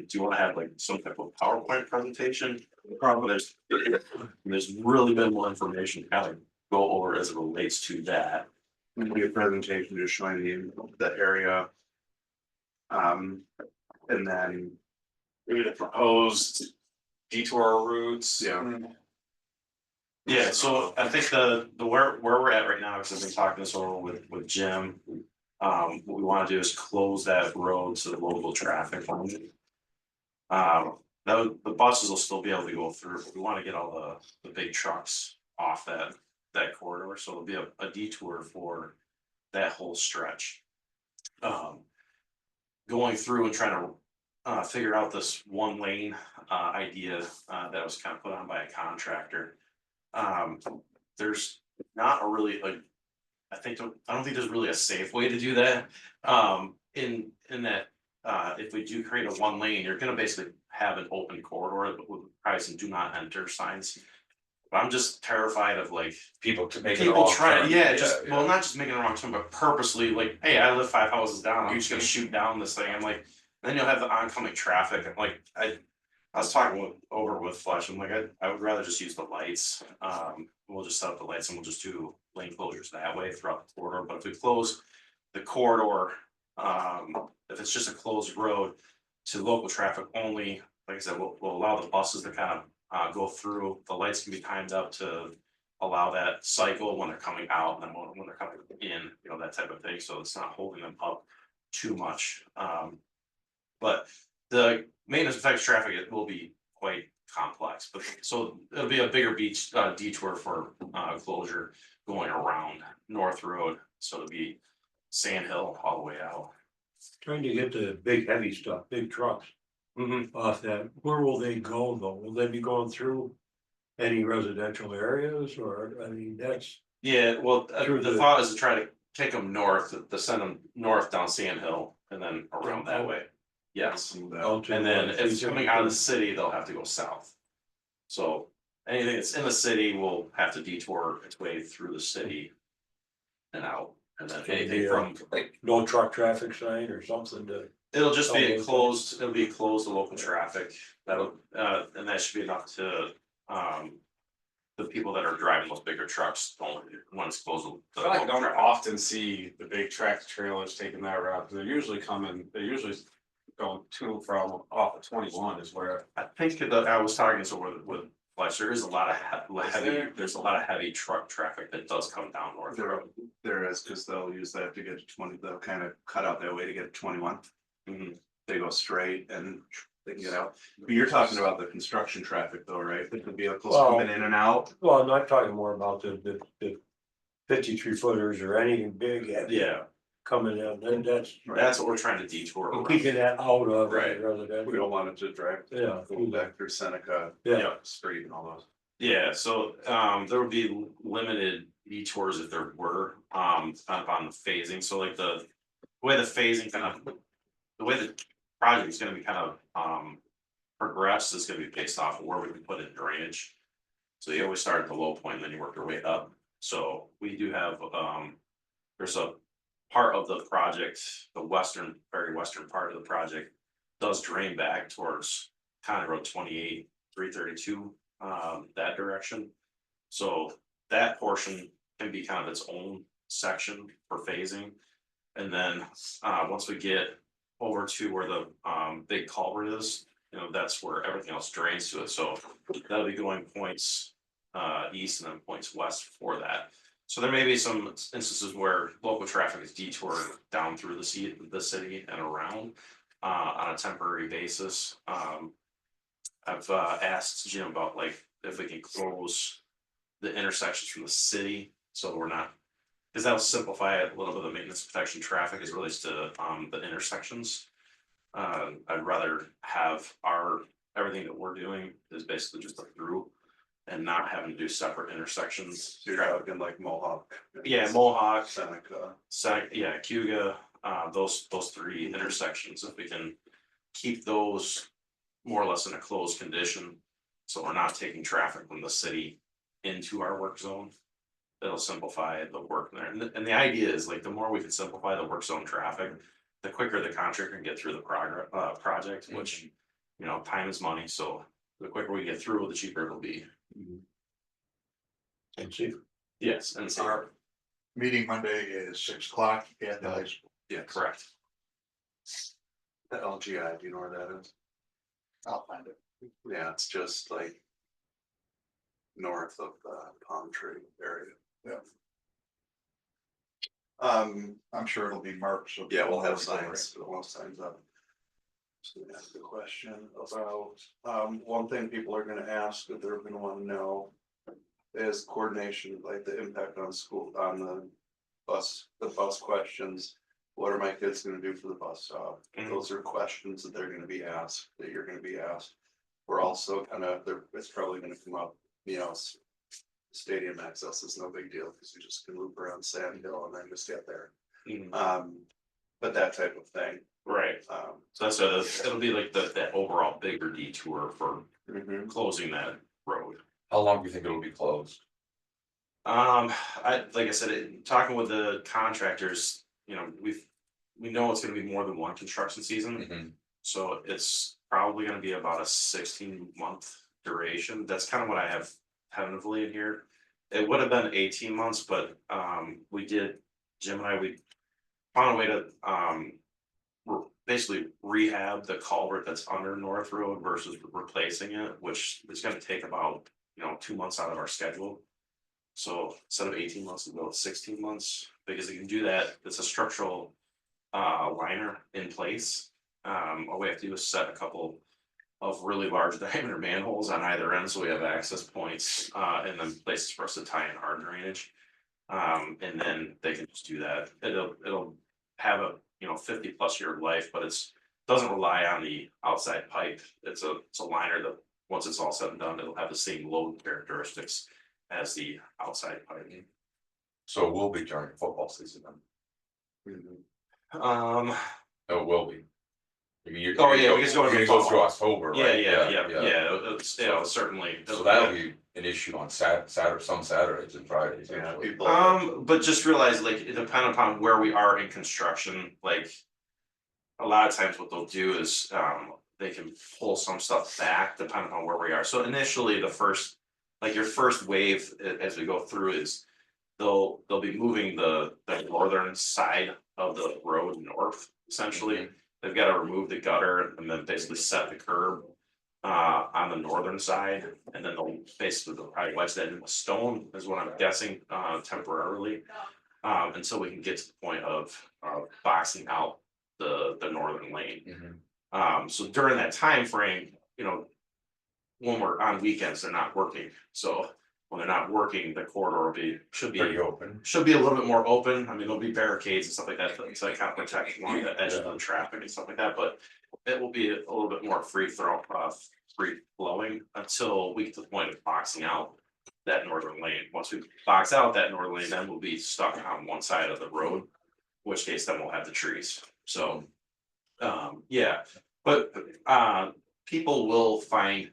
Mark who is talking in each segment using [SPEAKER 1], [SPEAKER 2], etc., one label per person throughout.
[SPEAKER 1] do you want to have like some type of PowerPoint presentation? The problem is, there's really minimal information to kind of go over as it relates to that.
[SPEAKER 2] Maybe a presentation just showing the area. And then,
[SPEAKER 3] Maybe the proposed detour routes.
[SPEAKER 2] yeah,
[SPEAKER 1] Yeah, so I think the where we're at right now, because I've been talking this over with Jim. What we want to do is close that road to the local traffic only. The buses will still be able to go through, but we want to get all the big trucks off that corridor, so there'll be a detour for that whole stretch. Going through and trying to figure out this one lane idea that was kind of put on by a contractor. There's not a really like I don't think there's really a safe way to do that. In that if we do create a one lane, you're gonna basically have an open corridor with probably some do not enter signs. But I'm just terrified of like
[SPEAKER 3] People to make it
[SPEAKER 1] people
[SPEAKER 3] all.
[SPEAKER 1] trying, yeah, just well, not just making a wrong turn, but purposely like, hey, I live 5 houses down, I'm just gonna shoot down this thing. I'm like, then you'll have the oncoming traffic. I'm like, I was talking over with Flesh. I'm like, I would rather just use the lights. We'll just set up the lights and we'll just do lane closures that way throughout the corridor. But if we close the corridor, if it's just a closed road to local traffic only, like I said, we'll allow the buses to kind of go through. The lights can be timed up to allow that cycle when they're coming out and then when they're coming in, you know, that type of thing. So it's not holding them up too much. But the maintenance affects traffic, it will be quite complex, but so it'll be a bigger beach detour for closure going around North Road, so it'll be Sand Hill all the way out.
[SPEAKER 4] Trying to get the big heavy stuff, big trucks off that, where will they go though? Will they be going through any residential areas or, I mean, that's.
[SPEAKER 1] Yeah, well,
[SPEAKER 4] Through
[SPEAKER 1] the
[SPEAKER 4] the-
[SPEAKER 1] thought is to try to take them north, to send them north down Sand Hill and then around that way. Yes,
[SPEAKER 4] out to,
[SPEAKER 1] and then if it's
[SPEAKER 4] 372.
[SPEAKER 1] coming out of the city, they'll have to go south. So anything that's in the city will have to detour its way through the city and out. And then anything from,
[SPEAKER 4] Like no truck traffic sign or something to.
[SPEAKER 1] it'll just be
[SPEAKER 4] Oh,
[SPEAKER 1] closed, it'll be closed to local traffic. That'll, and that should be enough to, the people that are driving those bigger trucks, don't, when it's closed.
[SPEAKER 3] I feel like I don't often see the big tractor trailers taking that route, because they're usually going to and from off of 21 is where.
[SPEAKER 1] I think that I was talking so with Flesh, there is a lot of heavy,
[SPEAKER 3] there?
[SPEAKER 1] there's a lot of heavy truck traffic that does come down North Road.
[SPEAKER 2] there is, because they'll use that to get to 20, they'll kind of cut out that way to get to 21.
[SPEAKER 1] Mhm.
[SPEAKER 2] They go straight and they can get out. But you're talking about the construction traffic though, right? The vehicles
[SPEAKER 4] Well-
[SPEAKER 2] coming in and out.
[SPEAKER 4] Well, I'm not talking more about the 53 footers or anything big
[SPEAKER 1] Yeah,
[SPEAKER 4] coming in, and that's.
[SPEAKER 1] that's what we're trying to detour
[SPEAKER 4] We're
[SPEAKER 1] around.
[SPEAKER 4] keeping that out of
[SPEAKER 1] Right.
[SPEAKER 4] residential.
[SPEAKER 2] We don't want it to drive,
[SPEAKER 4] Yeah.
[SPEAKER 2] go back through Seneca
[SPEAKER 4] Yeah,
[SPEAKER 2] Street and all those.
[SPEAKER 1] Yeah, so there would be limited detours if there were, on the phasing, so like the way the phasing kind of. The way the project is gonna be kind of progressed is gonna be based off of where we can put in drainage. So you always start at the low point and then you work your way up, so we do have there's a part of the project, the very western part of the project. Does drain back towards County Road 28, 332, that direction. So that portion can be kind of its own section for phasing. And then once we get over to where the big culvert is, you know, that's where everything else drains to it, so that'll be going points east and then points west for that. So there may be some instances where local traffic is detoured down through the city and around on a temporary basis. I've asked Jim about like if we can close the intersections from the city, so we're not, because that'll simplify a little bit of maintenance protection traffic as it relates to the intersections. I'd rather have everything that we're doing is basically just a through and not having to do separate intersections.
[SPEAKER 2] So you're talking like Mohawk.
[SPEAKER 1] Yeah, Mohawk,
[SPEAKER 2] Seneca.
[SPEAKER 1] yeah, Cuga, those three intersections, if we can keep those more or less in a closed condition. So we're not taking traffic from the city into our work zone. It'll simplify the work there, and the idea is like the more we can simplify the work zone traffic, the quicker the contractor can get through the project, which you know, time is money, so the quicker we get through, the cheaper it'll be.
[SPEAKER 4] And see,
[SPEAKER 1] Yes, and so,
[SPEAKER 5] Our meeting Monday is 6 o'clock at the high school.
[SPEAKER 2] Yeah,
[SPEAKER 1] correct.
[SPEAKER 2] the LGI, do you know where that is?
[SPEAKER 5] I'll find it.
[SPEAKER 2] Yeah, it's just like. North of the palm tree area.
[SPEAKER 5] Yeah. I'm sure it'll be marked. So
[SPEAKER 2] Yeah, we'll have
[SPEAKER 5] people know where
[SPEAKER 2] signs, we'll have signs up. So we ask the question about, one thing people are gonna ask that they're gonna wanna know. Is coordination, like the impact on school, on the bus questions. What are my kids gonna do for the bus stop?
[SPEAKER 1] Mhm.
[SPEAKER 2] Those are questions that they're gonna be asked, that you're gonna be asked. We're also it's probably gonna come up, you know. Stadium access is no big deal, because you just can loop around Sand Hill and then just get there.
[SPEAKER 1] Mhm.
[SPEAKER 2] But that type of thing,
[SPEAKER 1] Right, so it'll be like that overall bigger detour for closing that road.
[SPEAKER 6] How long do you think it'll be closed?
[SPEAKER 1] Like I said, talking with the contractors, you know, we know it's gonna be more than one construction season.
[SPEAKER 6] Mhm.
[SPEAKER 1] So it's probably gonna be about a 16-month duration. That's kind of what I have tentatively in here. It would have been 18 months, but Jim and I, we found a way to basically rehab the culvert that's under North Road versus replacing it, which is gonna take about, you know, 2 months out of our schedule. So instead of 18 months, we'll go with 16 months, because you can do that, it's a structural liner in place. All we have to do is set a couple of really large diameter manholes on either end, so we have access points, and then places for us to tie in our drainage. And then they can just do that. It'll have a, you know, 50+ year life, but doesn't rely on the outside pipe. It's a liner that, once it's all said and done, it'll have the same load characteristics as the outside pipe.
[SPEAKER 6] So it will be during football season then?
[SPEAKER 1] Um,
[SPEAKER 6] No, it will be. I mean,
[SPEAKER 1] Oh, yeah, because going
[SPEAKER 6] you're
[SPEAKER 1] to
[SPEAKER 6] gonna go through
[SPEAKER 1] fall.
[SPEAKER 6] October,
[SPEAKER 1] yeah,
[SPEAKER 6] right?
[SPEAKER 1] it's, yeah, certainly.
[SPEAKER 6] So that'll be an issue on Saturday, some Saturdays and Fridays,
[SPEAKER 2] Yeah,
[SPEAKER 6] actually.
[SPEAKER 2] people.
[SPEAKER 1] But just realize, like, it depends upon where we are in construction, like. A lot of times what they'll do is, they can pull some stuff back depending on where we are, so initially your first wave as we go through is. They'll be moving the northern side of the road north, essentially. They've got to remove the gutter and then basically set the curb. On the northern side, and then they'll probably wedge that into stone, is what I'm guessing, temporarily. Until we can get to the point of boxing out the northern lane.
[SPEAKER 6] Mhm.
[SPEAKER 1] So during that time frame, you know. When we're on weekends, they're not working, so when they're not working, the corridor should be.
[SPEAKER 6] Pretty open.
[SPEAKER 1] Should be a little bit more open. I mean, there'll be barricades and stuff like that, to kind of protect along the edge of the traffic and stuff like that, but. It will be a little bit more free flowing until we get to the point of boxing out that northern lane. Once we box out that northern lane, then we'll be stuck on one side of the road. In which case then we'll have the trees, so. Yeah, but people will find.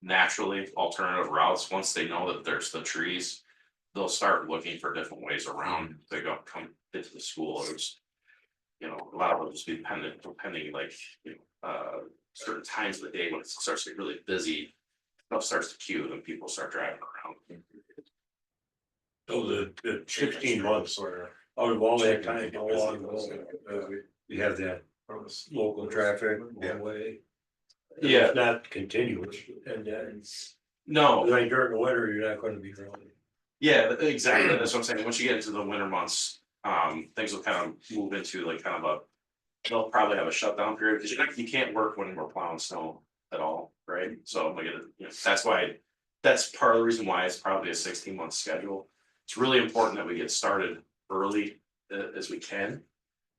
[SPEAKER 1] Naturally alternative routes, once they know that there's the trees. They'll start looking for different ways around to come into the school. There's. You know, a lot of it will just be depending like, you know, certain times of the day when it starts to get really busy. Stuff starts to queue and people start driving around.
[SPEAKER 4] so the 16 months out of all that time, how long we have that local traffic one way.
[SPEAKER 1] Yeah.
[SPEAKER 4] It's not continuous, and then,
[SPEAKER 1] No,
[SPEAKER 4] like during the winter, you're not gonna be running.
[SPEAKER 1] yeah, exactly, that's what I'm saying, once you get into the winter months, things will kind of move into like kind of a. They'll probably have a shutdown period, because you can't work when we're plowing snow at all, right? So like, you know, that's part of the reason why it's probably a 16-month schedule. It's really important that we get started early as we can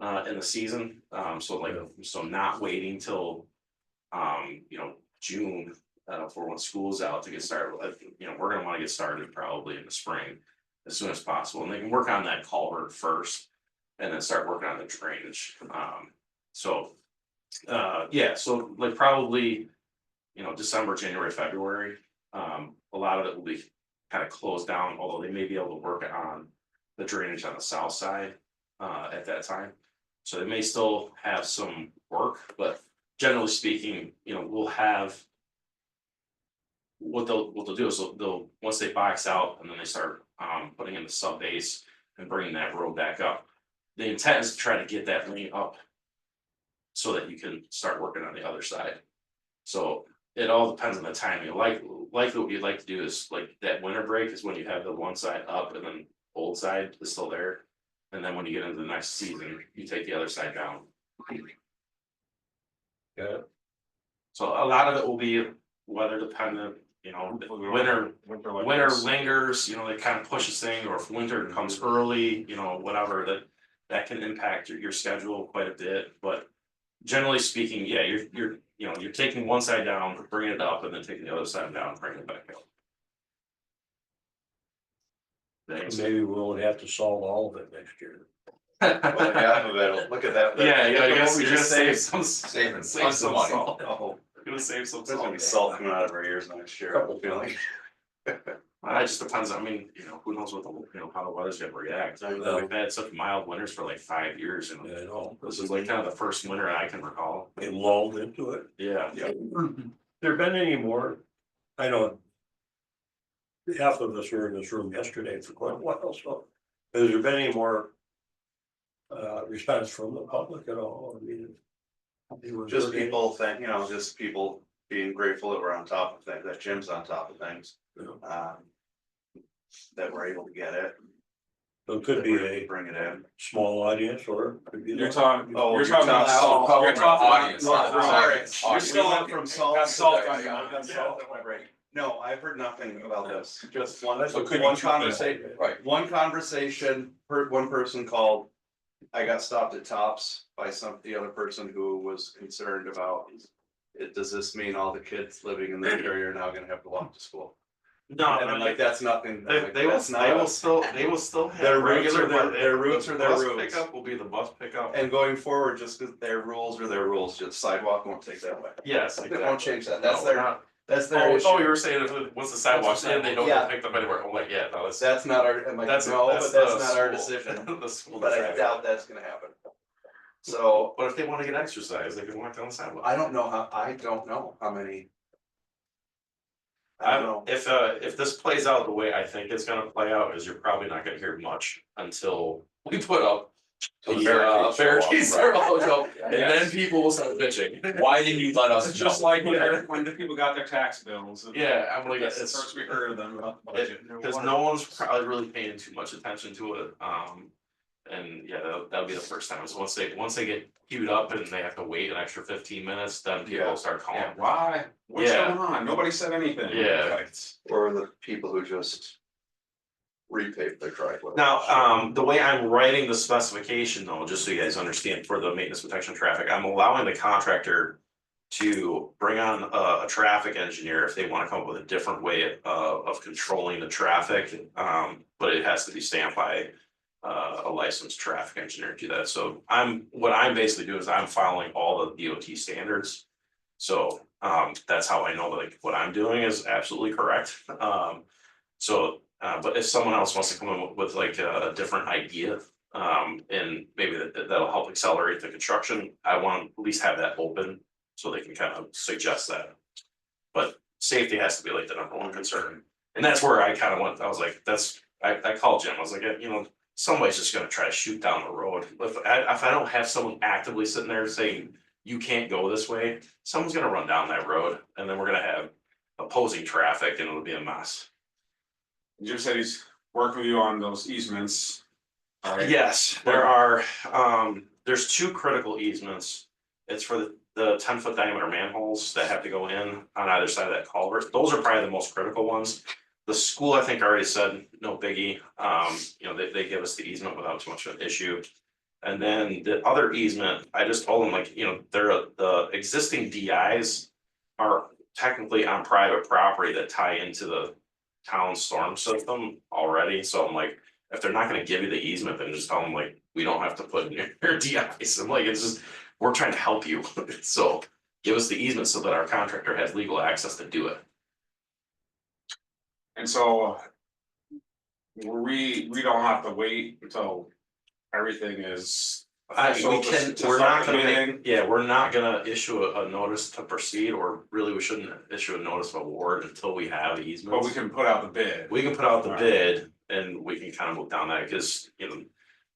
[SPEAKER 1] in the season, so not waiting till. You know, June, for when school's out to get started. You know, we're gonna wanna get started probably in the spring as soon as possible, and they can work on that culvert first. And then start working on the drainage, yeah, so like probably. You know, December, January, February, a lot of it will be kind of closed down, although they may be able to work on. The drainage on the south side, at that time. So they may still have some work, but generally speaking, we'll have. What they'll do is they'll, once they box out and then they start putting in the sub base and bringing that road back up. The intent is to try to get that lane up. So that you can start working on the other side. So it all depends on the timing, likely what you'd like to do is like that winter break is when you have the one side up and then old side is still there. And then when you get into the next season, you take the other side down.
[SPEAKER 4] Yeah.
[SPEAKER 1] So a lot of it will be weather dependent, winter lingers, they kind of pushes things, or if winter comes early, whatever, that can impact your schedule quite a bit, but. Generally speaking, yeah, you're taking one side down, bringing it up, and then taking the other side down, bringing it back up. Thanks.
[SPEAKER 4] Maybe we won't have to solve all of it next year.
[SPEAKER 2] Well, half of it, look at that.
[SPEAKER 1] Yeah,
[SPEAKER 2] Look at
[SPEAKER 1] you're
[SPEAKER 2] what we
[SPEAKER 1] gonna
[SPEAKER 2] just
[SPEAKER 1] save
[SPEAKER 2] saved.
[SPEAKER 1] some.
[SPEAKER 6] Saving
[SPEAKER 1] Save
[SPEAKER 6] tons of
[SPEAKER 1] some
[SPEAKER 6] money.
[SPEAKER 1] salt.
[SPEAKER 2] Oh,
[SPEAKER 1] You're gonna save some
[SPEAKER 2] there's gonna be
[SPEAKER 1] salt.
[SPEAKER 2] salt coming out of our ears next year, I feel like.
[SPEAKER 1] It just depends, I mean, who knows what how the weather's gonna react. I mean, we've had such mild winters for like 5 years,
[SPEAKER 4] Yeah, I know.
[SPEAKER 1] this is like kind of the first winter I can recall.
[SPEAKER 4] It lulled into it.
[SPEAKER 1] Yeah.
[SPEAKER 4] There been any more? I know. Half of us were in this room yesterday for quite a while, so has there been any more? Response from the public at all? I mean.
[SPEAKER 2] Just people think, just people being grateful that we're on top of things, that Jim's on top of things. That we're able to get it.
[SPEAKER 4] So it could be
[SPEAKER 2] that we're able to
[SPEAKER 4] a
[SPEAKER 2] bring it in.
[SPEAKER 4] small audience or. it could be
[SPEAKER 3] You're
[SPEAKER 4] like-
[SPEAKER 3] talking,
[SPEAKER 2] Oh,
[SPEAKER 3] you're
[SPEAKER 2] you're
[SPEAKER 3] talking about
[SPEAKER 2] talking-
[SPEAKER 3] salt,
[SPEAKER 6] oh,
[SPEAKER 3] you're talking
[SPEAKER 6] audience,
[SPEAKER 3] about.
[SPEAKER 6] not
[SPEAKER 2] Sorry,
[SPEAKER 6] audience.
[SPEAKER 2] you're still
[SPEAKER 6] Audience.
[SPEAKER 2] up from salt.
[SPEAKER 3] Got salt
[SPEAKER 2] to-
[SPEAKER 3] on you.
[SPEAKER 2] I got salt on my brain. No, I've heard nothing about this, just one,
[SPEAKER 4] That's
[SPEAKER 3] So could
[SPEAKER 2] one
[SPEAKER 3] you two
[SPEAKER 2] conversation,
[SPEAKER 6] Right,
[SPEAKER 2] one conversation, one person called. I got stopped at Tops by the other person who was concerned about. Does this mean all the kids living in this area are now gonna have to walk to school?
[SPEAKER 1] No,
[SPEAKER 2] And I'm like, that's nothing. I'm like,
[SPEAKER 1] They will
[SPEAKER 2] that's not-
[SPEAKER 1] still have
[SPEAKER 2] Their roots
[SPEAKER 1] regular,
[SPEAKER 2] are
[SPEAKER 1] but
[SPEAKER 2] their roots are their
[SPEAKER 1] bus
[SPEAKER 2] roots.
[SPEAKER 1] Pickup will be the bus pickup.
[SPEAKER 2] And going forward, just because their rules are their rules, just sidewalk won't take that way.
[SPEAKER 1] Yes,
[SPEAKER 2] They
[SPEAKER 1] exactly.
[SPEAKER 2] won't change that, that's
[SPEAKER 1] No, we're
[SPEAKER 2] their,
[SPEAKER 1] not.
[SPEAKER 2] that's their
[SPEAKER 1] Oh,
[SPEAKER 2] issue.
[SPEAKER 1] you were saying if once the sidewalk's in, they don't
[SPEAKER 2] Yeah.
[SPEAKER 1] get picked up anywhere. I'm like, yeah, no, that's.
[SPEAKER 2] That's not our, I'm like,
[SPEAKER 1] That's
[SPEAKER 2] no, but
[SPEAKER 1] the
[SPEAKER 2] that's not our
[SPEAKER 1] school.
[SPEAKER 2] decision,
[SPEAKER 1] The school
[SPEAKER 2] but I
[SPEAKER 1] decided.
[SPEAKER 2] doubt that's gonna happen. So,
[SPEAKER 1] But if they wanna get exercise, they can walk down the sidewalk.
[SPEAKER 2] I don't know how many. I don't know,
[SPEAKER 1] If this plays out the way I think it's gonna play out, is you're probably not gonna hear much until we put up.
[SPEAKER 6] So the
[SPEAKER 1] The
[SPEAKER 6] barricades show up,
[SPEAKER 1] barricades
[SPEAKER 6] right.
[SPEAKER 1] are all up, and
[SPEAKER 3] Yes.
[SPEAKER 1] then people will start bitching.
[SPEAKER 6] why didn't you let us
[SPEAKER 3] It's just
[SPEAKER 6] know?
[SPEAKER 3] like when the people got their tax bills. and
[SPEAKER 1] Yeah, I'm like,
[SPEAKER 3] That's the
[SPEAKER 1] it's.
[SPEAKER 3] first we heard of them about the budget.
[SPEAKER 1] Cause no one's probably really paying too much attention to it, and yeah, that'll be the first time, so once they get queued up and they have to wait an extra 15 minutes, then people
[SPEAKER 2] Yeah.
[SPEAKER 1] will start calling.
[SPEAKER 3] Yeah, why? What's
[SPEAKER 1] Yeah.
[SPEAKER 3] going on? Nobody said anything.
[SPEAKER 1] Yeah.
[SPEAKER 2] or the people who just. Repave their driveway.
[SPEAKER 1] Now, the way I'm writing the specification though, just so you guys understand, for the maintenance protection traffic, I'm allowing the contractor. To bring on a traffic engineer if they wanna come up with a different way of controlling the traffic, but it has to be stamped by. A licensed traffic engineer to do that, so what I'm basically doing is I'm following all the DOT standards. So, that's how I know that like what I'm doing is absolutely correct, but if someone else wants to come in with like a different idea. And maybe that'll help accelerate the construction, I want to at least have that open, so they can kind of suggest that. But safety has to be like the number one concern, and that's where I kind of went, I was like, I called Jim, I was like, somebody's just gonna try to shoot down the road. If I don't have someone actively sitting there saying, you can't go this way, someone's gonna run down that road, and then we're gonna have opposing traffic, and it'll be a mess.
[SPEAKER 3] Jim said he's working with you on those easements. Alright.
[SPEAKER 1] Yes, there's two critical easements. It's for the 10-foot diameter manholes that have to go in on either side of that culvert. Those are probably the most critical ones. The school, I think, already said, no biggie, they give us the easement without too much of an issue. And then the other easement, I just told them like, the existing DIs are technically on private property that tie into the town storm system already, so I'm like, if they're not gonna give you the easement, then just tell them like, we don't have to put in your DIs, I'm like, it's just, we're trying to help you, so give us the easement so that our contractor has legal access to do it.
[SPEAKER 3] And so. We don't have to wait until everything is official to
[SPEAKER 1] we're not
[SPEAKER 3] start
[SPEAKER 1] gonna
[SPEAKER 3] bidding?
[SPEAKER 1] make, yeah, we're not gonna issue a notice to proceed, or really, we shouldn't issue a notice of award until we have easements.
[SPEAKER 3] But we can put out the bid.
[SPEAKER 1] We can put out the
[SPEAKER 3] Right.
[SPEAKER 1] bid and we can kind of move down that, cause, you know,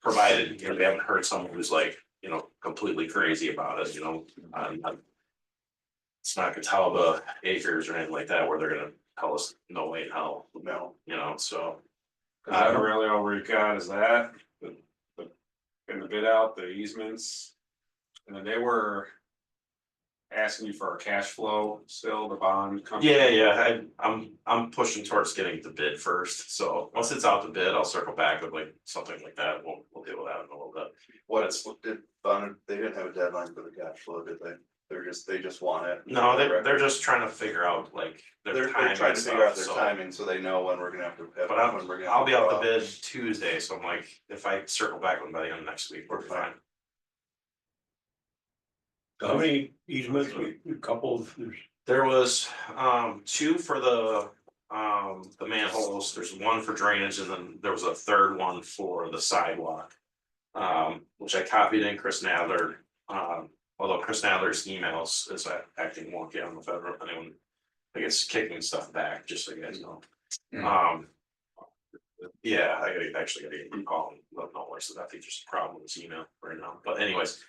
[SPEAKER 1] provided, you know, we haven't heard someone who's like, you know, completely crazy about it, you know, it's not Catawba acres or anything like that where they're gonna tell us no way in hell,
[SPEAKER 2] No,
[SPEAKER 1] you know, so.
[SPEAKER 3] Cause I don't really all we got is that, in the bid out, the easements. And then they were. Asking you for a cash flow still, the bond company.
[SPEAKER 1] Yeah, I'm pushing towards getting the bid first, so once it's out the bid, I'll circle back with like something like that, we'll deal with that in a little bit.
[SPEAKER 2] they didn't have a deadline for the cash flow, did they? They just want it.
[SPEAKER 1] No, they're just trying to figure out like their
[SPEAKER 2] They're
[SPEAKER 1] timing
[SPEAKER 2] trying to figure out their
[SPEAKER 1] stuff, so.
[SPEAKER 2] timing, so they know when we're gonna have to.
[SPEAKER 1] But I'll be out the bid Tuesday, so I'm like, if I circle back with them by the end of next week, we're fine.
[SPEAKER 4] How many easements, a couple of,
[SPEAKER 1] There was two for the manholes, there's one for drainage, and then there was a third one for the sidewalk. Which I copied in Chris Nadler, although Chris Nadler's emails is acting wonky on the federal, anyone. I guess kicking stuff back, just so you guys know. Yeah, I gotta get a call and let them know where, so that there's just a problem with this email right now, but anyways.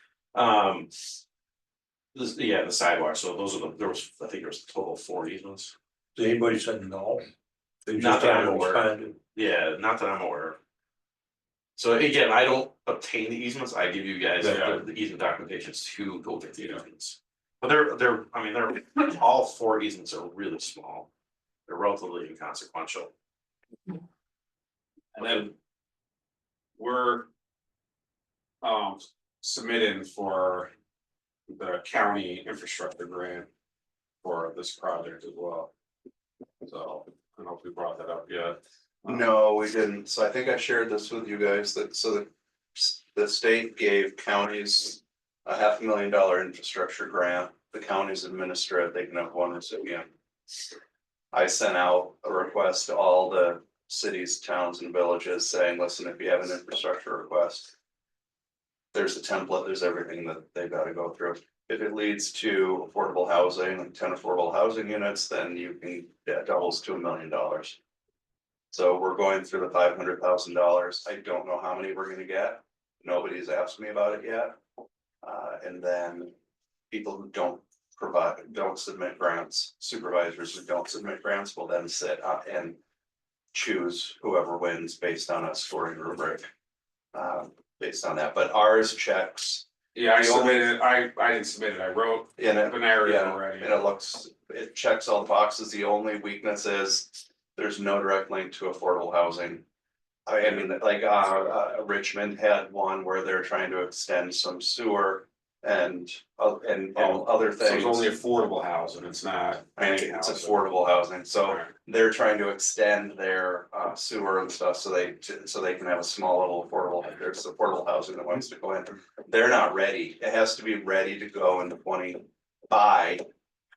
[SPEAKER 1] The sidewalk, so those are there was, I think there was a total of 4 easements.
[SPEAKER 4] has anybody said no? They
[SPEAKER 1] Not
[SPEAKER 4] just
[SPEAKER 1] that I'm
[SPEAKER 4] haven't
[SPEAKER 1] aware.
[SPEAKER 4] responded.
[SPEAKER 1] Yeah, not that I'm aware of. So again, I don't obtain the easements, I give you guys
[SPEAKER 3] Yeah.
[SPEAKER 1] the easement documentations to go get the easements. But they're all 4 easements are really small, they're relatively inconsequential.
[SPEAKER 3] And then. We're. Submitting for. The county infrastructure grant. For this project as well. So, I don't know if we brought that up yet.
[SPEAKER 2] No, we didn't, so I think I shared this with you guys, the state gave counties a $500,000 infrastructure grant, the counties administer it, they can have one recipient. I sent out a request to all the cities, towns and villages saying, listen, if you have an infrastructure request. There's a template, there's everything that they've got to go through. If it leads to affordable housing, like 10 affordable housing units, then you can, it doubles to $1 million. So we're going through the $500,000. I don't know how many we're gonna get. Nobody's asked me about it yet. And then people who don't submit grants, supervisors who don't submit grants will then sit and choose whoever wins based on a scoring rubric. Based on that, but ours checks
[SPEAKER 3] Yeah, I
[SPEAKER 2] The only-
[SPEAKER 3] submitted, I didn't submit it, I wrote
[SPEAKER 2] in it.
[SPEAKER 3] the narrative
[SPEAKER 2] Yeah,
[SPEAKER 3] already.
[SPEAKER 2] and it checks all the boxes, the only weakness is, there's no direct link to affordable housing. I mean, like, Richmond had one where they're trying to extend some sewer and other
[SPEAKER 3] So
[SPEAKER 2] things.
[SPEAKER 3] it's only affordable housing, it's not.
[SPEAKER 2] I mean, it's affordable housing, so
[SPEAKER 3] Right.
[SPEAKER 2] they're trying to extend their sewer and stuff, so they can have a small little affordable, there's affordable housing that wants to go in. They're not ready, it has to be ready to go in by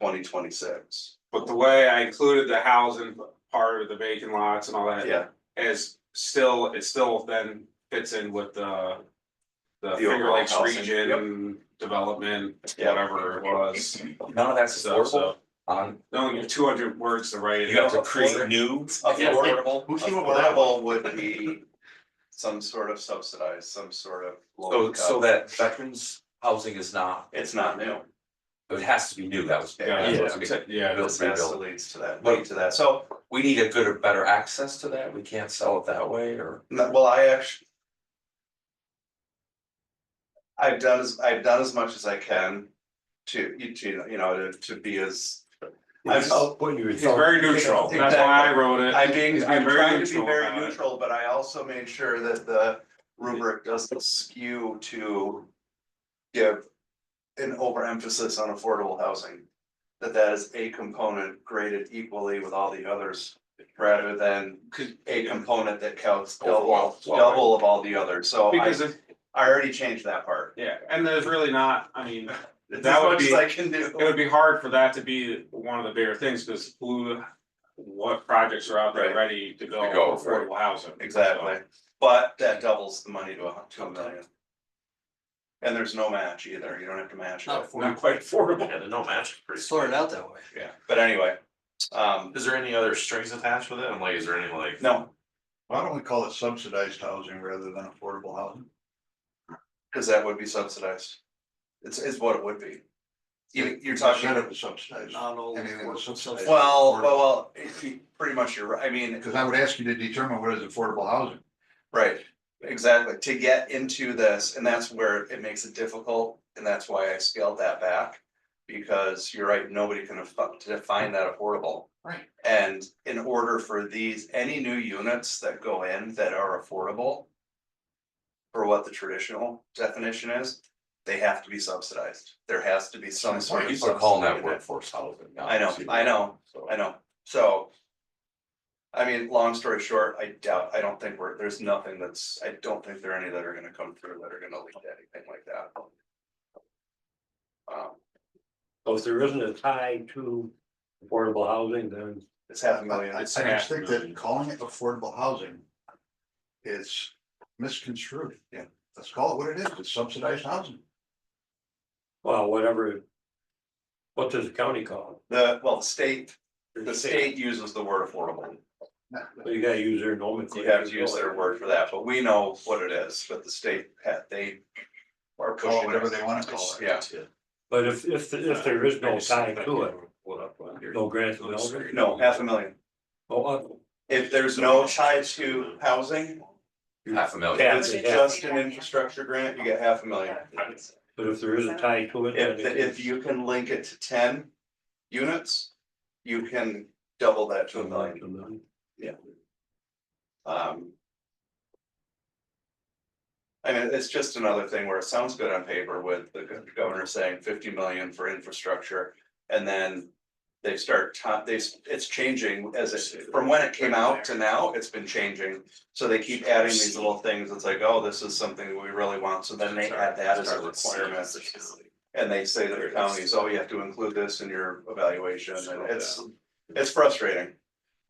[SPEAKER 2] 2026.
[SPEAKER 3] But the way I included the housing part of the vacant lots and all that.
[SPEAKER 2] Yeah,
[SPEAKER 3] Is still, it still then fits in with the. The Finger
[SPEAKER 2] overall
[SPEAKER 3] Lakes
[SPEAKER 2] housing,
[SPEAKER 3] region development,
[SPEAKER 2] Yep.
[SPEAKER 3] whatever it was.
[SPEAKER 6] None of that's
[SPEAKER 3] So,
[SPEAKER 6] affordable on,
[SPEAKER 3] they only give 200 words to write it.
[SPEAKER 6] you have to
[SPEAKER 3] out.
[SPEAKER 6] create new
[SPEAKER 2] affordable,
[SPEAKER 1] Who came up with that
[SPEAKER 2] affordable would be some sort of subsidized, some sort of.
[SPEAKER 6] so
[SPEAKER 2] low
[SPEAKER 6] so
[SPEAKER 2] cut.
[SPEAKER 6] that veterans housing is not,
[SPEAKER 2] It's not new.
[SPEAKER 6] it has to be new, that was.
[SPEAKER 3] Yeah,
[SPEAKER 6] Yeah.
[SPEAKER 2] This
[SPEAKER 6] Rebuild.
[SPEAKER 2] leads to that, lead to that, so,
[SPEAKER 6] We need a good or better access to that, we can't sell it that way, or,
[SPEAKER 2] well, I've done as much as I can to be as.
[SPEAKER 3] He's very neutral, that's why I wrote it.
[SPEAKER 2] I'm
[SPEAKER 3] He's being
[SPEAKER 2] I'm
[SPEAKER 3] very
[SPEAKER 2] trying to be
[SPEAKER 3] neutral
[SPEAKER 2] very
[SPEAKER 3] about it.
[SPEAKER 2] neutral, but I also made sure that the rubric doesn't skew to. Give an overemphasis on affordable housing. That is a component graded equally with all the others, rather than a component that counts double of all the others, so
[SPEAKER 3] Because if,
[SPEAKER 2] I already changed that part.
[SPEAKER 3] yeah, and there's really not, I mean,
[SPEAKER 2] It's
[SPEAKER 3] That
[SPEAKER 2] as
[SPEAKER 3] would
[SPEAKER 2] much as
[SPEAKER 3] be-
[SPEAKER 2] I can do.
[SPEAKER 3] it would be hard for that to be one of the bigger things, because what projects are out there
[SPEAKER 2] Right.
[SPEAKER 3] ready to go
[SPEAKER 6] To go,
[SPEAKER 3] for affordable housing?
[SPEAKER 2] Exactly, but that doubles the money to $2 million. And there's no match either, you don't have to match
[SPEAKER 7] Not
[SPEAKER 2] it,
[SPEAKER 3] Not quite affordable.
[SPEAKER 1] Yeah, the no match is pretty.
[SPEAKER 7] Sort it
[SPEAKER 1] sweet.
[SPEAKER 7] out that way.
[SPEAKER 2] yeah, but anyway,
[SPEAKER 1] Is there any other strings attached with it? I'm like, is there any like?
[SPEAKER 2] no,
[SPEAKER 5] Why don't we call it subsidized housing rather than affordable housing?
[SPEAKER 2] cause that would be subsidized. It's what it would be. You're talking,
[SPEAKER 5] Said it was subsidized.
[SPEAKER 7] Not all.
[SPEAKER 5] Anything was subsidized.
[SPEAKER 2] well, pretty much you're right, I mean,
[SPEAKER 5] Because I would ask you to determine what is affordable housing.
[SPEAKER 2] right, exactly, to get into this, and that's where it makes it difficult, and that's why I scaled that back. Because you're right, nobody can define that affordable.
[SPEAKER 5] Right.
[SPEAKER 2] And in order for these, any new units that go in that are affordable. For what the traditional definition is, they have to be subsidized, there has to be some sort of.
[SPEAKER 6] People are calling that
[SPEAKER 2] subsidy in it.
[SPEAKER 6] workforce housing now.
[SPEAKER 2] I know, so. I mean, long story short, I don't think there's nothing I don't think there are any that are gonna come through that are gonna lead to anything like that.
[SPEAKER 4] So if there isn't a tie to affordable housing, then
[SPEAKER 2] It's half a
[SPEAKER 5] I
[SPEAKER 2] million,
[SPEAKER 5] just think that calling it affordable housing. Is misconstrued.
[SPEAKER 2] Yeah.
[SPEAKER 5] Let's call it what it is, it's subsidized housing.
[SPEAKER 4] well, whatever. What does the county call
[SPEAKER 2] the state uses the word affordable,
[SPEAKER 4] it? So you gotta use their nomenclature.
[SPEAKER 2] you have to use their word for that, but we know what it is, but the state they. Are
[SPEAKER 5] Call it
[SPEAKER 2] pushing
[SPEAKER 5] whatever
[SPEAKER 2] it,
[SPEAKER 5] they want to call it.
[SPEAKER 2] yeah,
[SPEAKER 4] But if there is no tie to it, no grant available.
[SPEAKER 2] no, half a million.
[SPEAKER 4] Oh,
[SPEAKER 2] If there's no tie to housing,
[SPEAKER 6] $500,000.
[SPEAKER 4] Yeah.
[SPEAKER 2] it's just an infrastructure grant, you get half a million.
[SPEAKER 4] but if there is a tie to it, then
[SPEAKER 2] If you can link it to 10 units, you can double that to a million. I mean, it's just another thing where it sounds good on paper with the governor saying 50 million for infrastructure. And then they start, it's changing from when it came out to now, it's been changing. So they keep adding these little things, it's like, oh, this is something we really want, so then they add that as a requirement. And they say to the counties, oh, you have to include this in your evaluation, and it's frustrating.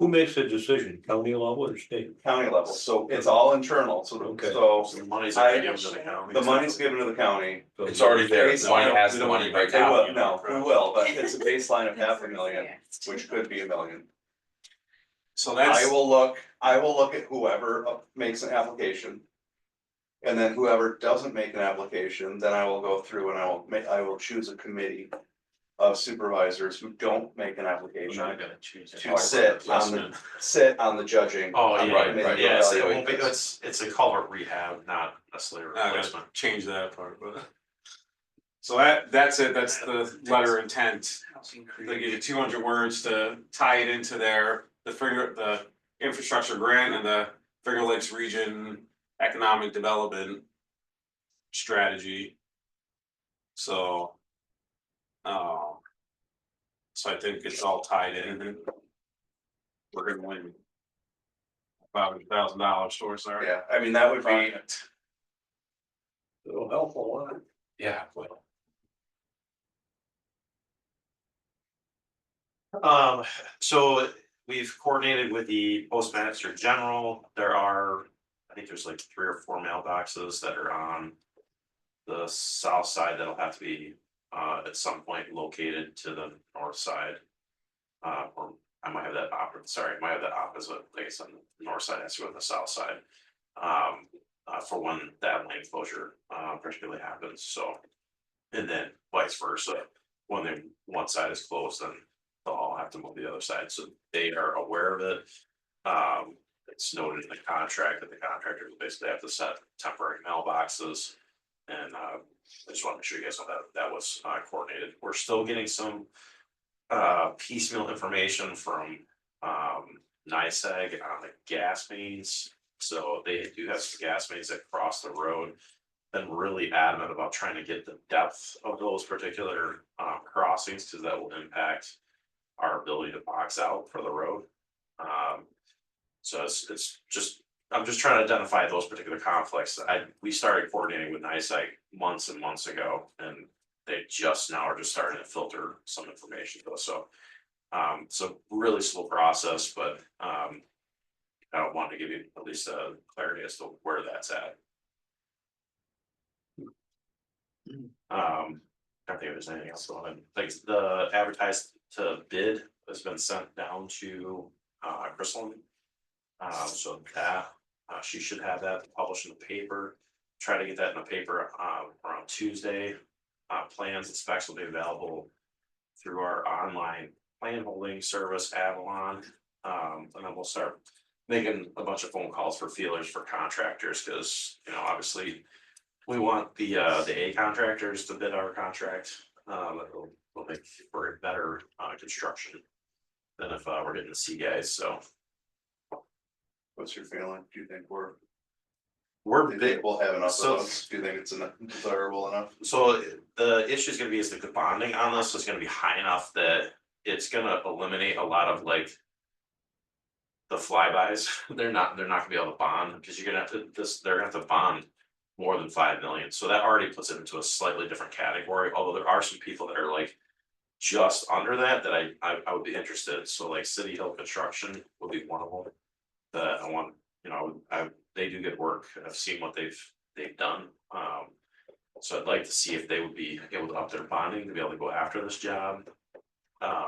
[SPEAKER 4] who makes the decision, county level or state?
[SPEAKER 2] County level, so it's all internal, so
[SPEAKER 4] Okay.
[SPEAKER 2] so
[SPEAKER 1] So the money's
[SPEAKER 2] I-
[SPEAKER 1] given to the county.
[SPEAKER 2] the money's given to the county.
[SPEAKER 4] So
[SPEAKER 6] It's already there, the county has the money right
[SPEAKER 2] They
[SPEAKER 6] now.
[SPEAKER 2] will, no, we will, but it's a baseline of half a million, which could be a million.
[SPEAKER 3] So that's,
[SPEAKER 2] I will look at whoever makes an application. And then whoever doesn't make an application, then I will go through and I will choose a committee. Of supervisors who don't make an
[SPEAKER 1] We're
[SPEAKER 2] application
[SPEAKER 1] not gonna choose.
[SPEAKER 2] to sit on the judging.
[SPEAKER 1] Oh, yeah,
[SPEAKER 2] committee
[SPEAKER 1] yeah, so it
[SPEAKER 2] evaluate
[SPEAKER 1] won't be,
[SPEAKER 2] this.
[SPEAKER 1] it's a culvert rehab, not necessarily a
[SPEAKER 3] I gotta
[SPEAKER 1] replacement.
[SPEAKER 3] change that part, but. So that's it, that's the letter intent. They give you 200 words to tie it into the infrastructure grant and the Finger Lakes Region Economic Development Strategy. So. So I think it's all tied in. We're gonna win. $500,000 towards our.
[SPEAKER 2] Yeah, I mean, that would be,
[SPEAKER 3] project.
[SPEAKER 4] It'll help a lot.
[SPEAKER 6] Yeah, well,
[SPEAKER 1] So we've coordinated with the postmaster general, I think there's like 3 or 4 mailboxes that are on. The south side that'll have to be, at some point located to the north side. Or I might have that opposite, I guess on the north side, has to go to the south side. For when that lane closure, particularly happens, so. And then vice versa, when one side is closed, then they'll all have to move the other side, so they are aware of it. It's noted in the contract that the contractors basically have to set temporary mailboxes. And I just want to make sure you guys know that was coordinated. We're still getting some piecemeal information from NICEAG on the gas mains. So they do have some gas mains that cross the road. Been really adamant about trying to get the depth of those particular crossings, because that will impact our ability to box out for the road. So it's just, I'm just trying to identify those particular conflicts. We started coordinating with NICEAG months and months ago, and they just now are just starting to filter some information to us, so. So really slow process, but I want to give you at least a clarity as to where that's at. I don't think there's anything else going on, like the advertised to bid has been sent down to Crystal. So that, she should have that published in the paper, try to get that in the paper around Tuesday. Plans and specs will be available through our online plan holding service, Avalon. And then we'll start making a bunch of phone calls for feelers for contractors, because, you know, obviously. We want the A contractors to bid our contract, it'll make for better construction. Than if we're getting the C guys, so
[SPEAKER 2] What's your feeling? Do you think
[SPEAKER 1] we're
[SPEAKER 2] do you
[SPEAKER 1] big.
[SPEAKER 2] think we'll have enough
[SPEAKER 1] So-
[SPEAKER 2] of us? Do you think it's desirable enough?
[SPEAKER 1] So the issue is gonna be is the bonding on this is gonna be high enough that it's gonna eliminate a lot of like. The flybys, they're not gonna be able to bond, because you're gonna have to, they're gonna have to bond. More than 5 million, so that already puts it into a slightly different category, although there are some people that are like. Just under that I would be interested, so like City Hill Construction would be one of them. That I want, you know, they do good work, I've seen what they've done, so I'd like to see if they would be able to up their bonding to be able to go after this job.